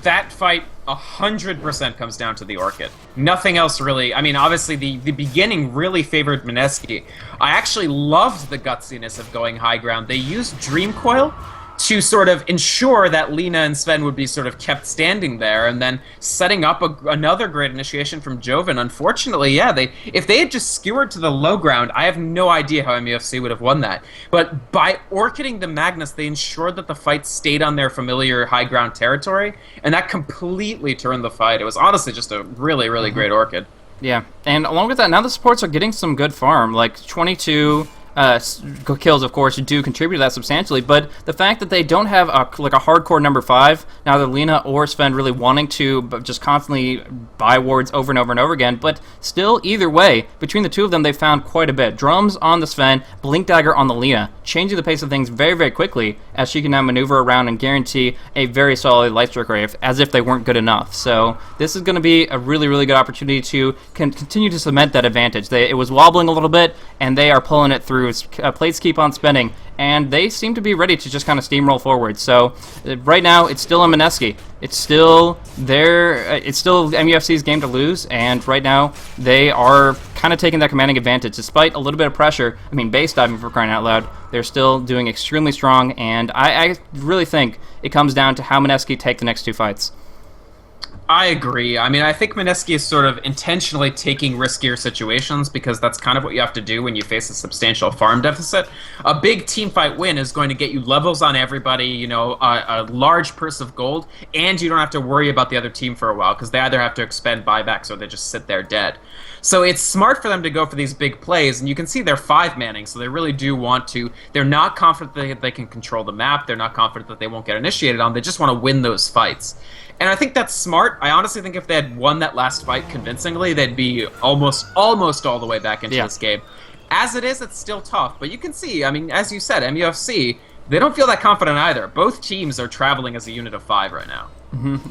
that fight 100% comes down to the Orchid. Nothing else really. I mean, obviously the beginning really favored Mineski. I actually loved the gutsiness of going high ground. They used Dream Coil to sort of ensure that Lina and Sven would be sort of kept standing there, and then setting up another great initiation from Joven. Unfortunately, yeah, if they had just skewered to the low ground, I have no idea how MUFC would have won that. But by orchiding the Magnus, they ensured that the fight stayed on their familiar high ground territory, and that completely turned the fight. It was honestly just a really, really great Orchid. Yeah, and along with that, now the supports are getting some good farm, like 22... kills, of course, do contribute to that substantially, but the fact that they don't have a hardcore number 5, neither Lina or Sven really wanting to just constantly buy wards over and over and over again, but still, either way, between the two of them, they found quite a bit. Drums on the Sven, Blink Dagger on the Lina, changing the pace of things very, very quickly, as she can now maneuver around and guarantee a very solid light strike rate, as if they weren't good enough. So this is going to be a really, really good opportunity to continue to cement that advantage. It was wobbling a little bit, and they are pulling it through. Plates keep on spinning, and they seem to be ready to just kind of steamroll forward. So right now, it's still in Mineski. It's still it's still MUFC's game to lose, and right now they are kind of taking that commanding advantage, despite a little bit of pressure. I mean, base diving, for crying out loud. They're still doing extremely strong, and I really think it comes down to how Mineski take the next two fights. I agree. I mean, I think Mineski is sort of intentionally taking riskier situations, because that's kind of what you have to do when you face a substantial farm deficit. A big team fight win is going to get you levels on everybody, you know, a large purse of gold, and you don't have to worry about the other team for a while, because they either have to expend buybacks or they just sit there dead. So it's smart for them to go for these big plays, and you can see they're 5-manning, so they really do want to. They're not confident that they can control the map. They're not confident that they won't get initiated on. They just want to win those fights. And I think that's smart. I honestly think if they had won that last fight convincingly, they'd be almost all the way back into this game. As it is, it's still tough. But you can see, I mean, as you said, MUFC, they don't feel that confident either. Both teams are traveling as a unit of 5 right now.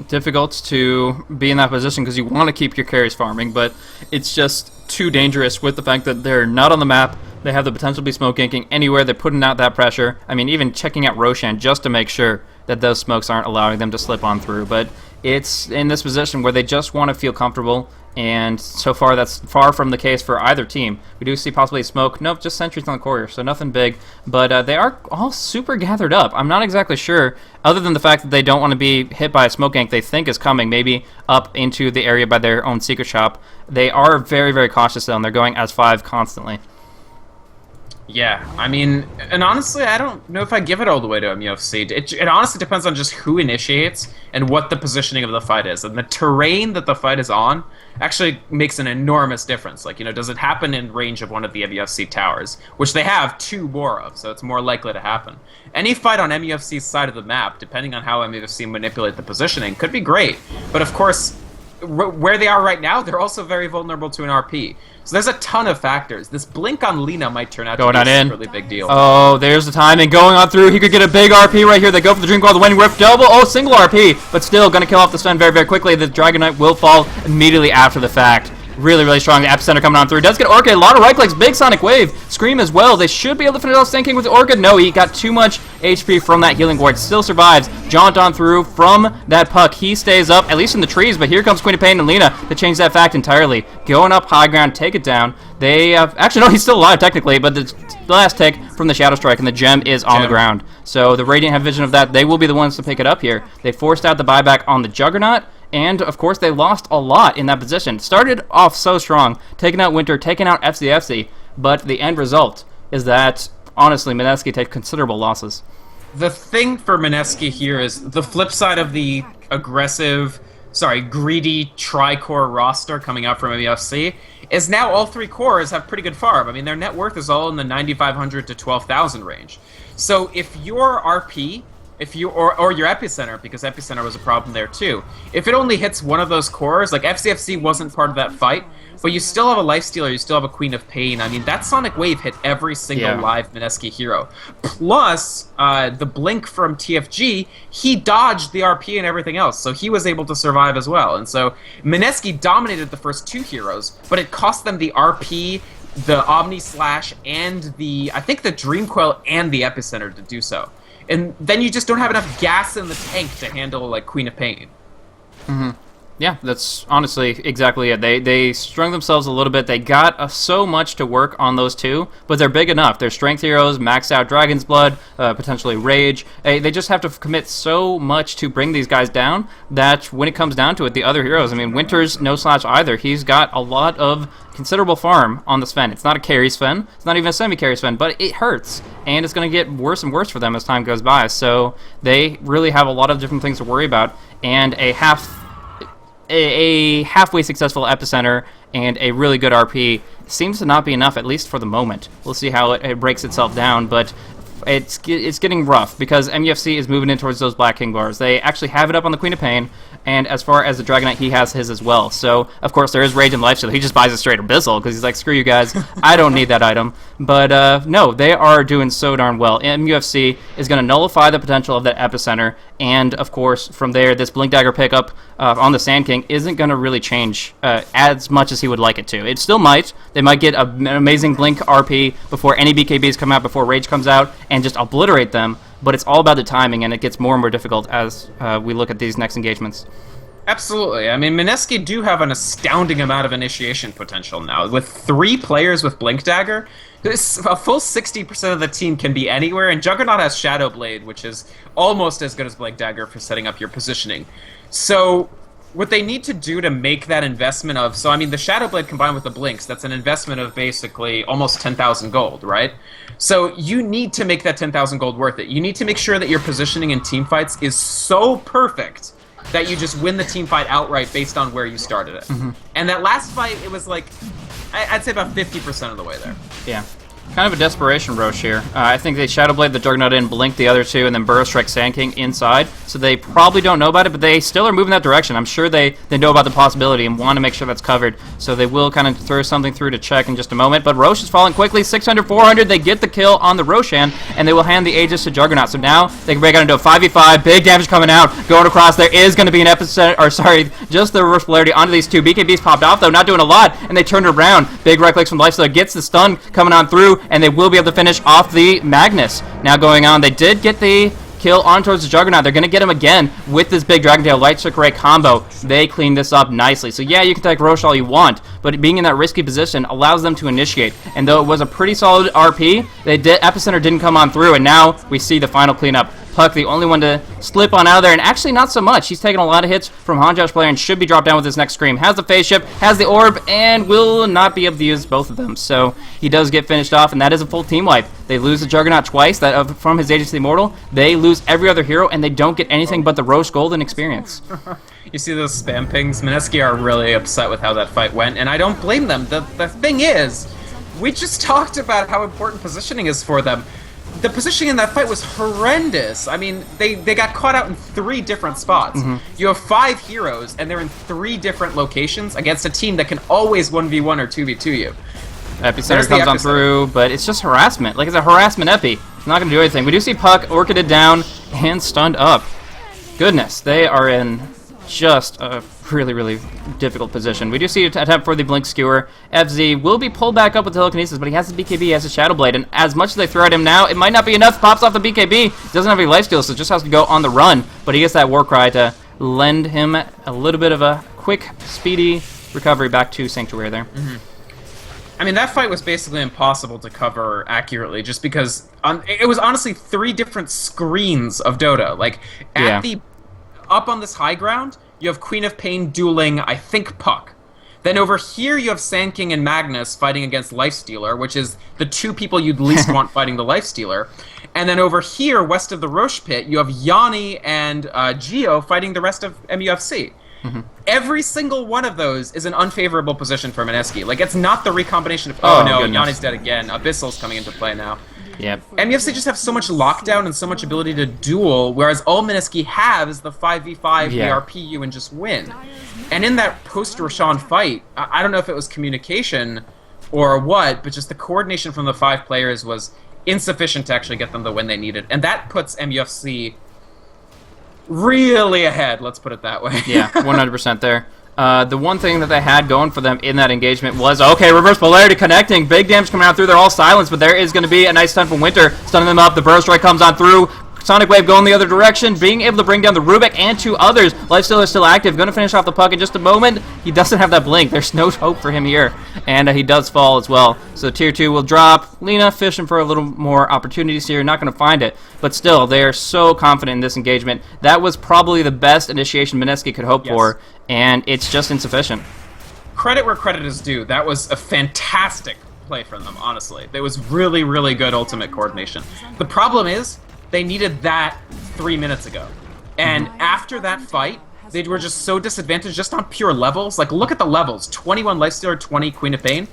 Difficult to be in that position because you want to keep your carries farming, but it's just too dangerous with the fact that they're not on the map. They have the potential to be smoke ganking anywhere. They're putting out that pressure. I mean, even checking out Roshan just to make sure that those smokes aren't allowing them to slip on through. But it's in this position where they just want to feel comfortable, and so far that's far from the case for either team. We do see possibly smoke. Nope, just sentries on the courier, so nothing big. But they are all super gathered up. I'm not exactly sure, other than the fact that they don't want to be hit by a smoke gank they think is coming, maybe up into the area by their own secret shop. They are very, very cautious, though, and they're going as 5 constantly. Yeah, I mean, and honestly, I don't know if I give it all the way to MUFC. It honestly depends on just who initiates and what the positioning of the fight is. And the terrain that the fight is on actually makes an enormous difference. Like, you know, does it happen in range of one of the MUFC towers, which they have 2 more of, so it's more likely to happen. Any fight on MUFC's side of the map, depending on how MUFC manipulate the positioning, could be great. But of course, where they are right now, they're also very vulnerable to an RP. So there's a ton of factors. This blink on Lina might turn out to be a really big deal. Oh, there's the timing. Going on through. He could get a big RP right here. They go for the Dream Coil, the Winning Rift double. Oh, single RP, but still going to kill off the stun very, very quickly. The Dragon Knight will fall immediately after the fact. Really, really strong. The Epicenter coming on through. Does get Orchid. A lot of right clicks. Big Sonic Wave. Scream as well. They should be able to finish off Sand King with the Orchid. No, he got too much HP from that healing ward. Still survives. Jaunt on through from that puck. He stays up, at least in the trees, but here comes Queen of Pain and Lina to change that fact entirely. Going up high ground, take it down. They have... Actually, no, he's still alive, technically, but the last tick from the Shadow Strike, and the gem is on the ground. So the Radiant have vision of that. They will be the ones to pick it up here. They forced out the buyback on the Juggernaut. And, of course, they lost a lot in that position. Started off so strong, taking out Winter, taking out FCFC, but the end result is that, honestly, Mineski take considerable losses. The thing for Mineski here is the flip side of the greedy tri-core roster coming out from MUFC is now all 3 cores have pretty good farm. I mean, their net worth is all in the 9,500 to 12,000 range. So if your RP... or your Epicenter, because Epicenter was a problem there too. If it only hits one of those cores, like FCFC wasn't part of that fight, but you still have a Lifestealer, you still have a Queen of Pain. I mean, that Sonic Wave hit every single live Mineski hero. Plus, the Blink from TFG, he dodged the RP and everything else, so he was able to survive as well. And so Mineski dominated the first 2 heroes, but it cost them the RP, the Omni Slash, and I think the Dream Coil and the Epicenter to do so. And then you just don't have enough gas in the tank to handle, like, Queen of Pain. Yeah, that's honestly exactly it. They strung themselves a little bit. They got so much to work on those two, but they're big enough. They're strength heroes, maxed out Dragon's Blood, potentially Rage. They just have to commit so much to bring these guys down that when it comes down to it, the other heroes, I mean, Winter's no slouch either. He's got a lot of considerable farm on the Sven. It's not a carry Sven. It's not even a semi-carry Sven, but it hurts, and it's going to get worse and worse for them as time goes by. So they really have a lot of different things to worry about, and a halfway successful epicenter and a really good RP seems to not be enough, at least for the moment. We'll see how it breaks itself down, but it's getting rough because MUFC is moving in towards those Black King bars. They actually have it up on the Queen of Pain, and as far as the Dragon Knight, he has his as well. So, of course, there is Rage and Lifesteal. He just buys a straight Abyssal because he's like, screw you guys, I don't need that item. But, no, they are doing so darn well. MUFC is going to nullify the potential of that Epicenter, and, of course, from there, this Blink Dagger pickup on the Sand King isn't going to really change as much as he would like it to. It still might. They might get an amazing Blink RP before any BKBs come out, before Rage comes out, and just obliterate them. But it's all about the timing, and it gets more and more difficult as we look at these next engagements. Absolutely. I mean, Mineski do have an astounding amount of initiation potential now. With 3 players with Blink Dagger, a full 60% of the team can be anywhere, and Juggernaut has Shadow Blade, which is almost as good as Blink Dagger for setting up your positioning. So what they need to do to make that investment of... So, I mean, the Shadow Blade combined with the Blinks, that's an investment of basically almost 10,000 gold, right? So you need to make that 10,000 gold worth it. You need to make sure that your positioning in teamfights is so perfect that you just win the team fight outright based on where you started it. And that last fight, it was like, I'd say about 50% of the way there. Yeah. Kind of a desperation Roche here. I think they Shadow Blade the Juggernaut in, Blink the other two, and then Burrow Strike Sand King inside. So they probably don't know about it, but they still are moving that direction. I'm sure they know about the possibility and want to make sure that's covered. So they will kind of throw something through to check in just a moment. But Roche is falling quickly, 600, 400. They get the kill on the Roshan, and they will hand the Aegis to Juggernaut. So now they can break out into a 5v5. Big damage coming out, going across. There is going to be an epicenter, or sorry, just the reverse polarity onto these two. BKBs popped off, though, not doing a lot, and they turned it around. Big right clicks from Lifesteal gets the stun coming on through, and they will be able to finish off the Magnus. Now going on, they did get the kill on towards the Juggernaut. They're going to get him again with this big Dragon Tail Light Strike Ray combo. They clean this up nicely. So yeah, you can take Roche all you want, but being in that risky position allows them to initiate. And though it was a pretty solid RP, Epicenter didn't come on through, and now we see the final cleanup. Puck, the only one to slip on out of there, and actually not so much. He's taking a lot of hits from Hanjosh player and should be dropped down with his next Scream. Has the phase shift, has the orb, and will not be able to use both of them. So he does get finished off, and that is a full team wipe. They lose the Juggernaut twice from his Aegis to the Immortal. They lose every other hero, and they don't get anything but the Roche Golden experience. You see those spam pings? Mineski are really upset with how that fight went, and I don't blame them. The thing is, we just talked about how important positioning is for them. The positioning in that fight was horrendous. I mean, they got caught out in 3 different spots. You have 5 heroes, and they're in 3 different locations against a team that can always 1v1 or 2v2 you. Epicenter comes on through, but it's just harassment. Like, it's a harassment epi. It's not going to do anything. We do see Puck orchided down and stunned up. Goodness, they are in just a really, really difficult position. We do see an attempt for the Blink Skewer. FZ will be pulled back up with telekinesis, but he has the BKB, he has a Shadow Blade, and as much as they throw at him now, it might not be enough. Pops off the BKB. Doesn't have any lifesteal, so just has to go on the run, but he gets that Warcry to lend him a little bit of a quick, speedy recovery back to Sanctuary there. I mean, that fight was basically impossible to cover accurately, just because it was honestly 3 different screens of Dota. Like, up on this high ground, you have Queen of Pain dueling, I think, Puck. Then over here, you have Sand King and Magnus fighting against Lifestealer, which is the 2 people you'd least want fighting the Lifestealer. And then over here, west of the Roche Pit, you have Yanni and Geo fighting the rest of MUFC. Every single one of those is an unfavorable position for Mineski. Like, it's not the recombination of, oh no, goodness. Yanni's dead again. Abyssal's coming into play now. Yep. MUFC just have so much lockdown and so much ability to duel, whereas all Mineski have is the 5v5 VRP you and just win. And in that post-Roshan fight, I don't know if it was communication or what, but just the coordination from the 5 players was insufficient to actually get them the win they needed. And that puts MUFC really ahead, let's put it that way. Yeah, 100% there. The one thing that they had going for them in that engagement was, okay, reverse polarity connecting, big damage coming out through, they're all silenced, but there is going to be a nice stun from Winter, stunning them up, the Burrow Strike comes on through, Sonic Wave going the other direction, being able to bring down the Rubik and 2 others. Lifesteal is still active, going to finish off the puck in just a moment. He doesn't have that blink. There's no hope for him here, and he does fall as well. So Tier 2 will drop. Lina fishing for a little more opportunities here, not going to find it, but still, they are so confident in this engagement. That was probably the best initiation Mineski could hope for, and it's just insufficient. Credit where credit is due. That was a fantastic play from them, honestly. It was really, really good ultimate coordination. The problem is, they needed that 3 minutes ago. And after that fight, they were just so disadvantaged just on pure levels. Like, look at the levels. 21 Lifestealer, 20 Queen of Pain.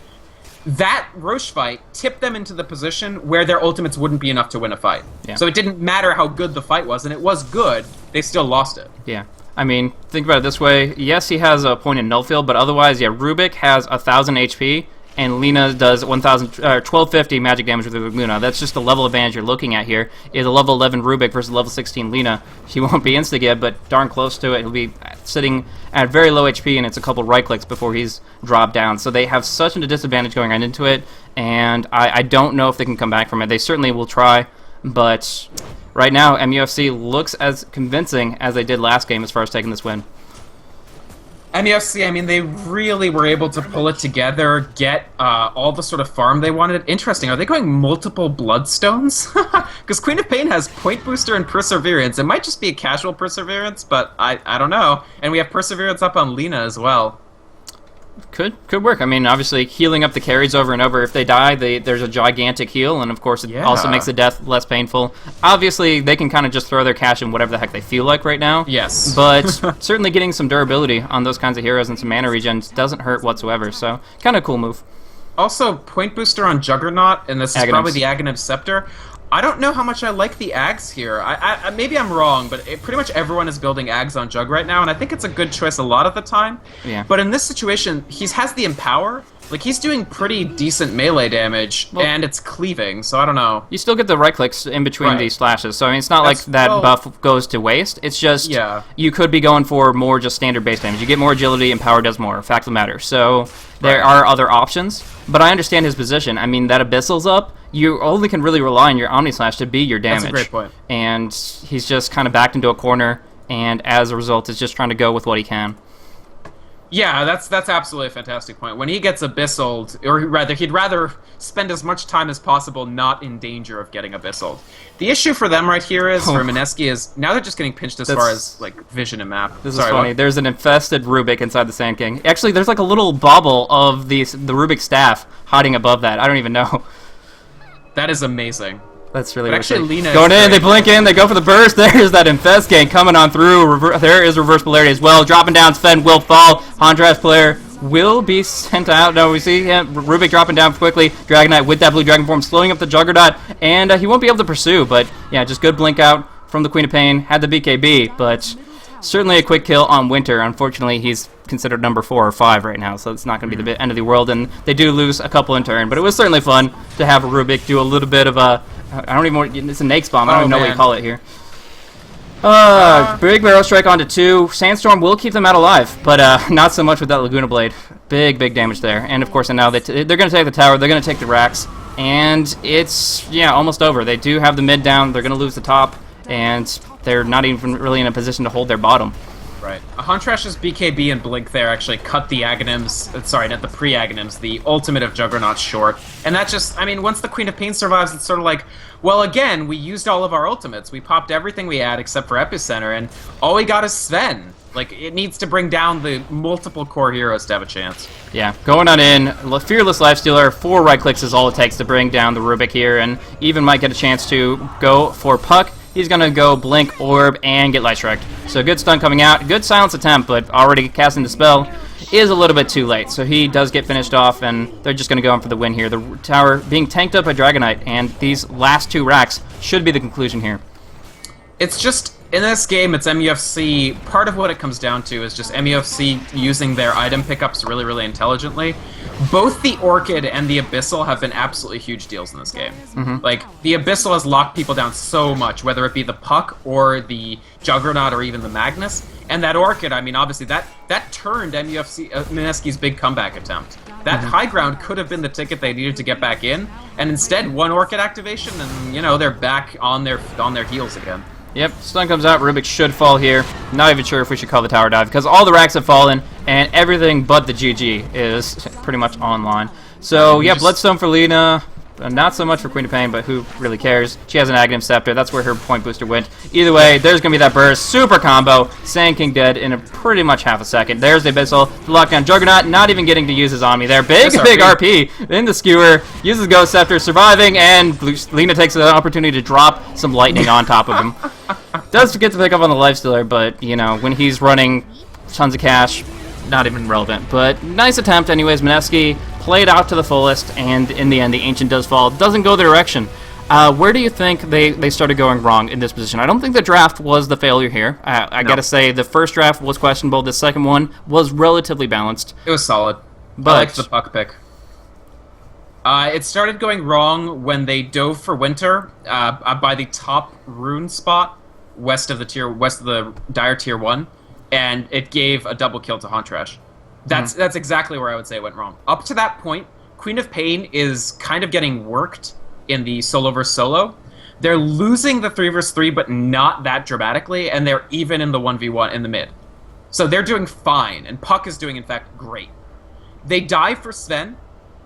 That Roche fight tipped them into the position where their ultimates wouldn't be enough to win a fight. Yeah. So it didn't matter how good the fight was, and it was good. They still lost it. Yeah. I mean, think about it this way. Yes, he has a point in null field, but otherwise, yeah, Rubik has 1,000 HP, and Lina does 1250 magic damage with Luna. That's just the level advantage you're looking at here. Is a level 11 Rubik versus level 16 Lina. He won't be insta yet, but darn close to it. He'll be sitting at very low HP, and it's a couple right clicks before he's dropped down. So they have such a disadvantage going right into it, and I don't know if they can come back from it. They certainly will try, but right now, MUFC looks as convincing as they did last game as far as taking this win. MUFC, I mean, they really were able to pull it together, get all the sort of farm they wanted. Interesting, are they going multiple Bloodstones? Because Queen of Pain has Point Booster and Perseverance. It might just be a casual Perseverance, but I don't know. And we have Perseverance up on Lina as well. Could work. I mean, obviously, healing up the carries over and over. If they die, there's a gigantic heal, and of course, it also makes the death less painful. Obviously, they can kind of just throw their cash in whatever the heck they feel like right now. Yes. But certainly getting some durability on those kinds of heroes and some mana regens doesn't hurt whatsoever, so kind of cool move. Also, Point Booster on Juggernaut, and this is probably the Aghanim Scepter. I don't know how much I like the Ags here. Maybe I'm wrong, but pretty much everyone is building Ags on Jug right now, and I think it's a good choice a lot of the time. Yeah. But in this situation, he has the Empower. Like, he's doing pretty decent melee damage, and it's cleaving, so I don't know. You still get the right clicks in between these slashes, so I mean, it's not like that buff goes to waste. It's just you could be going for more just standard base damage. You get more agility, and power does more, fact of the matter. So there are other options, but I understand his position. I mean, that Abyssal's up. You only can really rely on your Omni Slash to be your damage. That's a great point. And he's just kind of backed into a corner, and as a result, is just trying to go with what he can. Yeah, that's absolutely a fantastic point. When he gets Abyssaled, or rather, he'd rather spend as much time as possible not in danger of getting Abyssaled. The issue for them right here is, for Mineski, is now they're just getting pinched as far as like vision and map. This is funny. There's an infested Rubik inside the Sand King. Actually, there's like a little bauble of the Rubik staff hiding above that. I don't even know. That is amazing. That's really actually Lina going in, they blink in, they go for the burst. There's that Infest gang coming on through. There is reverse polarity as well. Dropping down, Sven will fall. Hondra's player will be sent out. No, we see him. Rubik dropping down quickly. Dragonite with that blue dragon form, slowing up the Juggernaut, and he won't be able to pursue. But yeah, just good blink out from the Queen of Pain. Had the BKB, but certainly a quick kill on Winter. Unfortunately, he's considered number 4 or 5 right now, so it's not going to be the end of the world, and they do lose a couple in turn. But it was certainly fun to have Rubik do a little bit of a, I don't even want, it's a Nake's Bomb, I don't even know what you call it here. Big Barrel Strike onto 2. Sandstorm will keep them out alive, but not so much with that Laguna Blade. Big damage there. And of course, and now they're going to take the tower, they're going to take the racks, and it's, almost over. They do have the mid down, they're going to lose the top, and they're not even really in a position to hold their bottom. Right. Huntrash's BKB and Blink there actually cut the Aghanims, sorry, not the pre-Aghanims, the ultimate of Juggernaut short. And that just, I mean, once the Queen of Pain survives, it's sort of like, well, again, we used all of our ultimates. We popped everything we had except for Epicenter, and all we got is Sven. Like, it needs to bring down the multiple core heroes to have a chance. Yeah, going on in, Fearless Lifestealer, 4 right clicks is all it takes to bring down the Rubik here, and even might get a chance to go for Puck. He's going to go Blink, Orb, and get Light Striked. So good stun coming out. Good silence attempt, but already casting the spell is a little bit too late. So he does get finished off, and they're just going to go in for the win here. The tower being tanked up by Dragonite, and these last 2 racks should be the conclusion here. It's just, in this game, it's MUFC. Part of what it comes down to is just MUFC using their item pickups really intelligently. Both the Orchid and the Abyssal have been absolutely huge deals in this game. Like, the Abyssal has locked people down so much, whether it be the Puck or the Juggernaut or even the Magnus. And that Orchid, I mean, obviously, that turned MUFC Mineski's big comeback attempt. That high ground could have been the ticket they needed to get back in, and instead one Orchid activation, and they're back on their heels again. Yep, stun comes out. Rubik should fall here. Not even sure if we should call the tower dive because all the racks have fallen and everything but the GG is pretty much online. So yeah, Bloodstone for Lina. Not so much for Queen of Pain, but who really cares? She has an Aghanim Scepter. That's where her point booster went. Either way, there's going to be that burst. Super combo. Sand King dead in a pretty much half a second. There's the Abyssal. The lockdown Juggernaut not even getting to use his Omni there. Big RP in the skewer. Uses Ghost Scepter, surviving, and Lina takes the opportunity to drop some lightning on top of him. Does get to pick up on the Lifestealer, but, when he's running tons of cash, not even relevant. But nice attempt anyways. Mineski played out to the fullest, and in the end, the Ancient does fall. Doesn't go their direction. Where do you think they started going wrong in this position? I don't think the draft was the failure here. I gotta say, the first draft was questionable. The second one was relatively balanced. It was solid. But I liked the puck pick. It started going wrong when they dove for Winter by the top rune spot west of the Dire Tier 1, and it gave a double kill to Hontrash. That's exactly where I would say it went wrong. Up to that point, Queen of Pain is kind of getting worked in the solo versus solo. They're losing the 3 versus 3, but not that dramatically, and they're even in the 1v1 in the mid. So they're doing fine, and Puck is doing, in fact, great. They dive for Sven.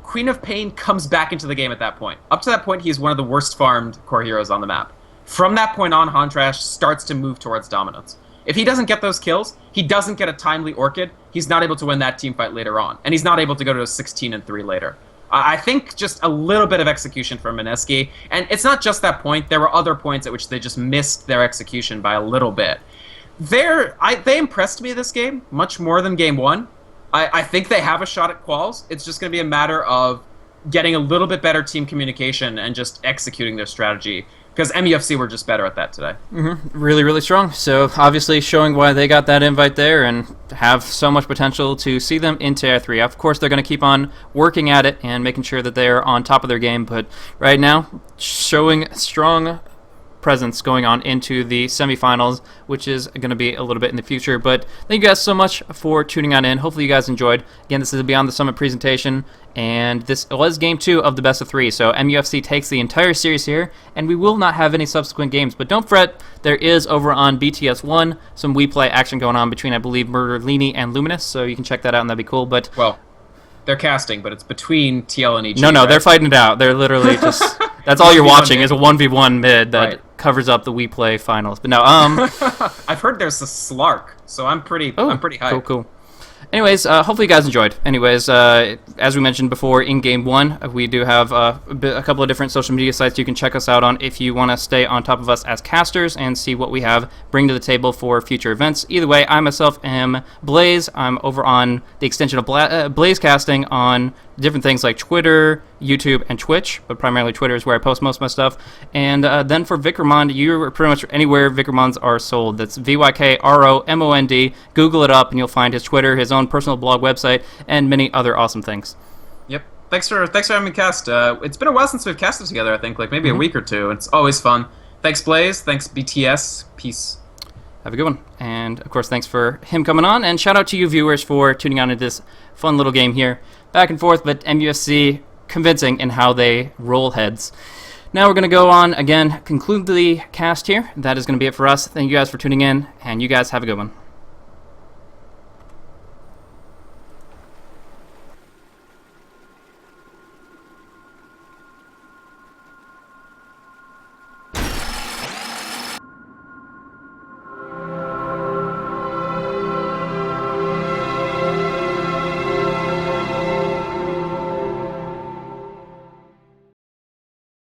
Queen of Pain comes back into the game at that point. Up to that point, he's one of the worst farmed core heroes on the map. From that point on, Hontrash starts to move towards dominance. If he doesn't get those kills, he doesn't get a timely Orchid, he's not able to win that team fight later on. And he's not able to go to a 16-3 later. I think just a little bit of execution from Mineski. And it's not just that point. There were other points at which they just missed their execution by a little bit. They impressed me this game, much more than Game 1. I think they have a shot at quals. It's just going to be a matter of getting a little bit better team communication and just executing their strategy. Because MUFC were just better at that today. Really, really strong. So obviously showing why they got that invite there and have so much potential to see them in Tier 3. Of course, they're going to keep on working at it and making sure that they're on top of their game. But right now, showing strong presence going on into the semifinals, which is going to be a little bit in the future. But thank you guys so much for tuning on in. Hopefully you guys enjoyed. Again, this is a Beyond the Summit presentation, and this was Game 2 of the best of 3. So MUFC takes the entire series here, and we will not have any subsequent games. But don't fret, there is over on BTS 1 some We Play action going on between, I believe, Murderlini and Luminous, so you can check that out, and that'd be cool. But well, they're casting, but it's between TL and EG. No, right? They're fighting it out. They're literally just... That's all you're watching is a 1v1 mid that covers up the We Play finals. But no, I've heard there's a Slark, so I'm pretty hyped. Cool. Anyways, hopefully you guys enjoyed. Anyways, as we mentioned before, in Game 1, we do have a couple of different social media sites you can check us out on if you want to stay on top of us as casters and see what we have bring to the table for future events. Either way, I myself am Blaze. I'm over on the extension of Blaze Casting on different things like Twitter, YouTube, and Twitch, but primarily Twitter is where I post most of my stuff. And then for Vikrmond, you're pretty much anywhere Vikrmonds are sold. That's VYKROMOND. Google it up, and you'll find his Twitter, his own personal blog website, and many other awesome things. Yep. Thanks for having me cast. It's been a while since we've casted together, I think, like maybe a week or two. It's always fun. Thanks, Blaze. Thanks, BTS. Peace. Have a good one. And, of course, thanks for him coming on. And shout out to you viewers for tuning on to this fun little game here. Back and forth, but MUFC convincing in how they roll heads. Now we're going to go on, again, conclude the cast here. That is going to be it for us. Thank you guys for tuning in, and you guys have a good one.